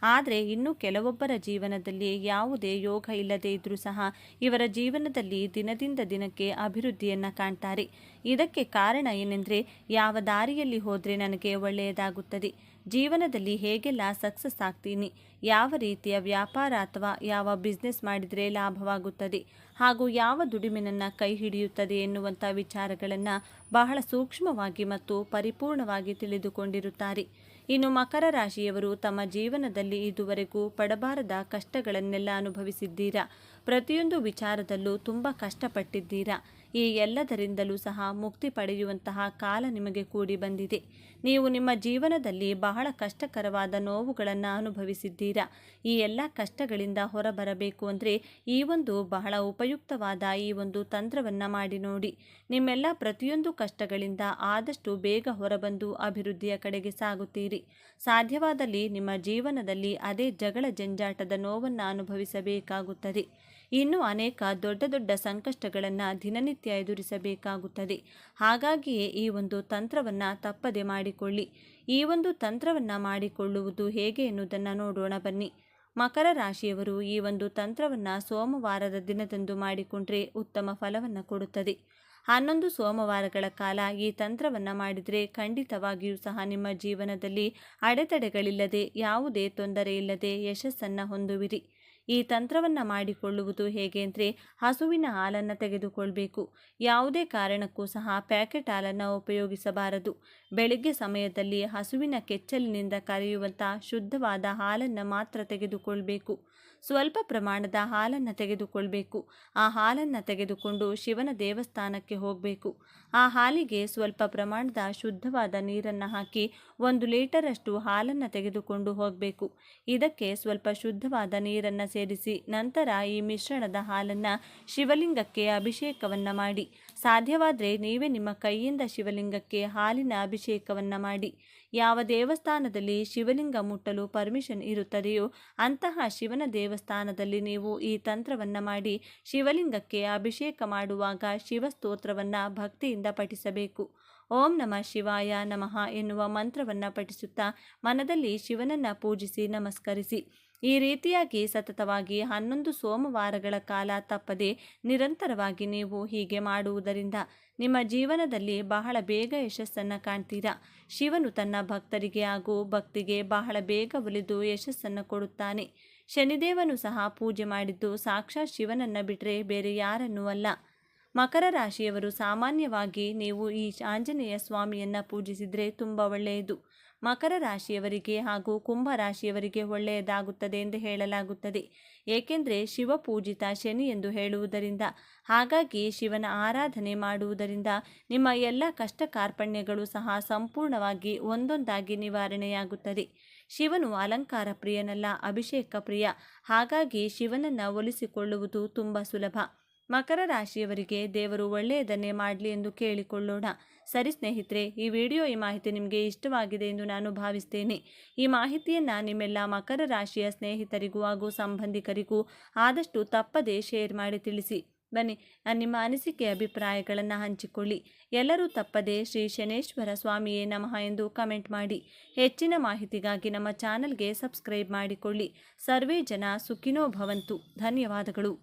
ಆದರೆ ಇನ್ನು ಕೆಲವೊಬ್ಬರ ಜೀವನದಲ್ಲಿ ಯಾವುದೇ ಯೋಗ ಇಲ್ಲದೆ ಇದ್ದರೂ ಸಹ ಇವರ ಜೀವನದಲ್ಲಿ ದಿನದಿಂದ ದಿನಕ್ಕೆ ಅಭಿವೃದ್ಧಿಯನ್ನು ಕಾಣ್ತಾರೆ. ಇದಕ್ಕೆ ಕಾರಣ ಏನೆಂದರೆ, ಯಾವ ದಾರಿಯಲ್ಲಿ ಹೋದರೆ ನನಗೆ ಒಳ್ಳೆಯದಾಗುತ್ತದೆ, ಜೀವನದಲ್ಲಿ ಹೇಗೆಲ್ಲ ಸಕ್ಸಸ್ ಆಗ್ತೀನಿ, ಯಾವ ರೀತಿಯ ವ್ಯಾಪಾರ ಅಥವಾ ಯಾವ ಬಿಸ್ನೆಸ್ ಮಾಡಿದರೆ ಲಾಭವಾಗುತ್ತದೆ, ಹಾಗೂ ಯಾವ ದುಡಿಮೆನನ್ನು ಕೈ ಹಿಡಿಯುತ್ತದೆ ಎನ್ನುವಂಥ ವಿಚಾರಗಳನ್ನು ಬಹಳ ಸೂಕ್ಷ್ಮವಾಗಿ ಮತ್ತು ಪರಿಪೂರ್ಣವಾಗಿ ತಿಳಿದುಕೊಂಡಿರುತ್ತಾರೆ. ಇನ್ನು ಮಕರ ರಾಶಿಯವರು ತಮ್ಮ ಜೀವನದಲ್ಲಿ ಇದುವರೆಗೂ ಪಡಬಾರದ ಕಷ್ಟಗಳನ್ನೆಲ್ಲ ಅನುಭವಿಸಿದ್ದೀರಾ. ಪ್ರತಿಯೊಂದು ವಿಚಾರದಲ್ಲೂ ತುಂಬ ಕಷ್ಟಪಟ್ಟಿದ್ದೀರಾ. ಈ ಎಲ್ಲದರಿಂದಲೂ ಸಹ ಮುಕ್ತಿ ಪಡೆಯುವಂತಹ ಕಾಲ ನಿಮಗೆ ಕೂಡಿ ಬಂದಿದೆ. ನೀವು ನಿಮ್ಮ ಜೀವನದಲ್ಲಿ ಬಹಳ ಕಷ್ಟಕರವಾದ ನೋವುಗಳನ್ನು ಅನುಭವಿಸಿದ್ದೀರಾ. ಈ ಎಲ್ಲ ಕಷ್ಟಗಳಿಂದ ಹೊರಬರಬೇಕು ಅಂದರೆ ಈ ಒಂದು ಬಹಳ ಉಪಯುಕ್ತವಾದ ಈ ಒಂದು ತಂತ್ರವನ್ನು ಮಾಡಿ ನೋಡಿ. ನಿಮ್ಮೆಲ್ಲ ಪ್ರತಿಯೊಂದು ಕಷ್ಟಗಳಿಂದ ಆದಷ್ಟು ಬೇಗ ಹೊರಬಂದು ಅಭಿವೃದ್ಧಿಯ ಕಡೆಗೆ ಸಾಗುತ್ತೀರಿ. ಸಾಧ್ಯವಾದಲ್ಲಿ ನಿಮ್ಮ ಜೀವನದಲ್ಲಿ ಅದೇ ಜಗಳ ಜಂಜಾಟದ ನೋವನ್ನು ಅನುಭವಿಸಬೇಕಾಗುತ್ತದೆ. ಇನ್ನೂ ಅನೇಕ ದೊಡ್ಡ ದೊಡ್ಡ ಸಂಕಷ್ಟಗಳನ್ನು ದಿನನಿತ್ಯ ಎದುರಿಸಬೇಕಾಗುತ್ತದೆ. ಹಾಗಾಗಿಯೇ ಈ ಒಂದು ತಂತ್ರವನ್ನು ತಪ್ಪದೆ ಮಾಡಿಕೊಳ್ಳಿ. ಈ ಒಂದು ತಂತ್ರವನ್ನು ಮಾಡಿಕೊಳ್ಳುವುದು ಹೇಗೆ ಎನ್ನುವುದನ್ನು ನೋಡೋಣ ಬನ್ನಿ. ಮಕರ ರಾಶಿಯವರು ಈ ಒಂದು ತಂತ್ರವನ್ನು ಸೋಮವಾರದ ದಿನದಂದು ಮಾಡಿಕೊಂಡ್ರೆ ಉತ್ತಮ ಫಲವನ್ನು ಕೊಡುತ್ತದೆ. 11 ಸೋಮವಾರಗಳ ಕಾಲ ಈ ತಂತ್ರವನ್ನು ಮಾಡಿದರೆ ಖಂಡಿತವಾಗಿಯೂ ಸಹ ನಿಮ್ಮ ಜೀವನದಲ್ಲಿ ಅಡೆತಡೆಗಳಿಲ್ಲದೆ ಯಾವುದೇ ತೊಂದರೆ ಇಲ್ಲದೆ ಯಶಸ್ಸನ್ನು ಹೊಂದುವಿರಿ. ಈ ತಂತ್ರವನ್ನು ಮಾಡಿಕೊಳ್ಳುವುದು ಹೇಗೆ ಅಂದರೆ, ಹಸುವಿನ ಹಾಲನ್ನು ತೆಗೆದುಕೊಳ್ಬೇಕು. ಯಾವುದೇ ಕಾರಣಕ್ಕೂ ಸಹ ಪ್ಯಾಕೆಟ್ ಹಾಲನ್ನು ಉಪಯೋಗಿಸಬಾರದು. ಬೆಳಗ್ಗೆ ಸಮಯದಲ್ಲಿ ಹಸುವಿನ ಕೆಚ್ಚಲಿನಿಂದ ಕರೆಯುವಂಥ ಶುದ್ಧವಾದ ಹಾಲನ್ನು ಮಾತ್ರ ತೆಗೆದುಕೊಳ್ಬೇಕು. ಸ್ವಲ್ಪ ಪ್ರಮಾಣದ ಹಾಲನ್ನು ತೆಗೆದುಕೊಳ್ಬೇಕು. ಆ ಹಾಲನ್ನು ತೆಗೆದುಕೊಂಡು ಶಿವನ ದೇವಸ್ಥಾನಕ್ಕೆ ಹೋಗಬೇಕು. ಆ ಹಾಲಿಗೆ ಸ್ವಲ್ಪ ಪ್ರಮಾಣದ ಶುದ್ಧವಾದ ನೀರನ್ನು ಹಾಕಿ 1 ಲೀಟರಷ್ಟು ಹಾಲನ್ನು ತೆಗೆದುಕೊಂಡು ಹೋಗಬೇಕು. ಇದಕ್ಕೆ ಸ್ವಲ್ಪ ಶುದ್ಧವಾದ ನೀರನ್ನು ಸೇರಿಸಿ ನಂತರ ಈ ಮಿಶ್ರಣದ ಹಾಲನ್ನು ಶಿವಲಿಂಗಕ್ಕೆ ಅಭಿಷೇಕವನ್ನು ಮಾಡಿ. ಸಾಧ್ಯವಾದರೆ ನೀವೇ ನಿಮ್ಮ ಕೈಯಿಂದ ಶಿವಲಿಂಗಕ್ಕೆ ಹಾಲಿನ ಅಭಿಷೇಕವನ್ನು ಮಾಡಿ. ಯಾವ ದೇವಸ್ಥಾನದಲ್ಲಿ ಶಿವಲಿಂಗ ಮುಟ್ಟಲು ಪರ್ಮಿಷನ್ ಇರುತ್ತದೆಯೋ ಅಂತಹ ಶಿವನ ದೇವಸ್ಥಾನದಲ್ಲಿ ನೀವು ಈ ತಂತ್ರವನ್ನು ಮಾಡಿ ಶಿವಲಿಂಗಕ್ಕೆ ಅಭಿಷೇಕ ಮಾಡುವಾಗ ಶಿವಸ್ತೋತ್ರವನ್ನು ಭಕ್ತಿಯಿಂದ ಪಠಿಸಬೇಕು. ಓಂ ನಮಃ ಶಿವಾಯ ನಮಃ ಎನ್ನುವ ಮಂತ್ರವನ್ನು ಪಠಿಸುತ್ತಾ ಮನದಲ್ಲಿ ಶಿವನನ್ನು ಪೂಜಿಸಿ ನಮಸ್ಕರಿಸಿ. ಈ ರೀತಿಯಾಗಿ ಸತತವಾಗಿ 11 ಸೋಮವಾರಗಳ ಕಾಲ ತಪ್ಪದೆ ನಿರಂತರವಾಗಿ ನೀವು ಹೀಗೆ ಮಾಡುವುದರಿಂದ ನಿಮ್ಮ ಜೀವನದಲ್ಲಿ ಬಹಳ ಬೇಗ ಯಶಸ್ಸನ್ನು ಕಾಣ್ತೀರಾ. ಶಿವನು ತನ್ನ ಭಕ್ತರಿಗೆ ಹಾಗೂ ಭಕ್ತಿಗೆ ಬಹಳ ಬೇಗ ಒಲಿದು ಯಶಸ್ಸನ್ನು ಕೊಡುತ್ತಾನೆ. ಶನಿದೇವನು ಸಹ ಪೂಜೆ ಮಾಡಿದ್ದು ಸಾಕ್ಷಾತ್ ಶಿವನನ್ನು ಬಿಟ್ಟರೆ ಬೇರೆ ಯಾರನ್ನೂ ಅಲ್ಲ. ಮಕರ ರಾಶಿಯವರು ಸಾಮಾನ್ಯವಾಗಿ ನೀವು ಈ ಆಂಜನೇಯ ಸ್ವಾಮಿಯನ್ನು ಪೂಜಿಸಿದರೆ ತುಂಬ ಒಳ್ಳೆಯದು. ಮಕರ ರಾಶಿಯವರಿಗೆ ಹಾಗೂ ಕುಂಭ ರಾಶಿಯವರಿಗೆ ಒಳ್ಳೆಯದಾಗುತ್ತದೆ ಎಂದು ಹೇಳಲಾಗುತ್ತದೆ. ಏಕೆಂದರೆ ಶಿವಪೂಜಿತ ಶನಿ ಎಂದು ಹೇಳುವುದರಿಂದ. ಹಾಗಾಗಿ ಶಿವನ ಆರಾಧನೆ ಮಾಡುವುದರಿಂದ ನಿಮ್ಮ ಎಲ್ಲ ಕಷ್ಟ ಕಾರ್ಪಣ್ಯಗಳು ಸಹ ಸಂಪೂರ್ಣವಾಗಿ ಒಂದೊಂದಾಗಿ ನಿವಾರಣೆಯಾಗುತ್ತದೆ. ಶಿವನು ಅಲಂಕಾರ ಪ್ರಿಯನಲ್ಲ, ಅಭಿಷೇಕ ಪ್ರಿಯ. ಹಾಗಾಗಿ ಶಿವನನ್ನು ಒಲಿಸಿಕೊಳ್ಳುವುದು ತುಂಬ ಸುಲಭ. ಮಕರ ರಾಶಿಯವರಿಗೆ ದೇವರು ಒಳ್ಳೆಯದನ್ನೇ ಮಾಡಲಿ ಎಂದು ಕೇಳಿಕೊಳ್ಳೋಣ. ಸರಿ ಸ್ನೇಹಿತರೆ, ಈ ಮಾಹಿತಿ ನಿಮಗೆ ಇಷ್ಟವಾಗಿದೆ ಎಂದು ನಾನು ಭಾವಿಸ್ತೇನೆ. ಈ ಮಾಹಿತಿಯನ್ನು ನಿಮ್ಮೆಲ್ಲ ಮಕರ ರಾಶಿಯ ಸ್ನೇಹಿತರಿಗೂ ಹಾಗೂ ಸಂಬಂಧಿಕರಿಗೂ ಆದಷ್ಟು ತಪ್ಪದೇ ಶೇರ್ ಮಾಡಿ ತಿಳಿಸಿ. ಬನ್ನಿ, ನಿಮ್ಮ ಅನಿಸಿಕೆ ಅಭಿಪ್ರಾಯಗಳನ್ನು ಹಂಚಿಕೊಳ್ಳಿ. ಎಲ್ಲರೂ ತಪ್ಪದೇ ಶ್ರೀ ಶನೇಶ್ವರ ಸ್ವಾಮಿಯೇ ನಮಃ ಎಂದು ಕಮೆಂಟ್ ಮಾಡಿ. ಹೆಚ್ಚಿನ ಮಾಹಿತಿಗಾಗಿ ನಮ್ಮ ಚಾನಲ್ಗೆ ಸಬ್ಸ್ಕ್ರೈಬ್ ಮಾಡಿಕೊಳ್ಳಿ. ಸರ್ವೇ ಜನ ಸುಖಿನೋ ಭವಂತು. ಧನ್ಯವಾದಗಳು.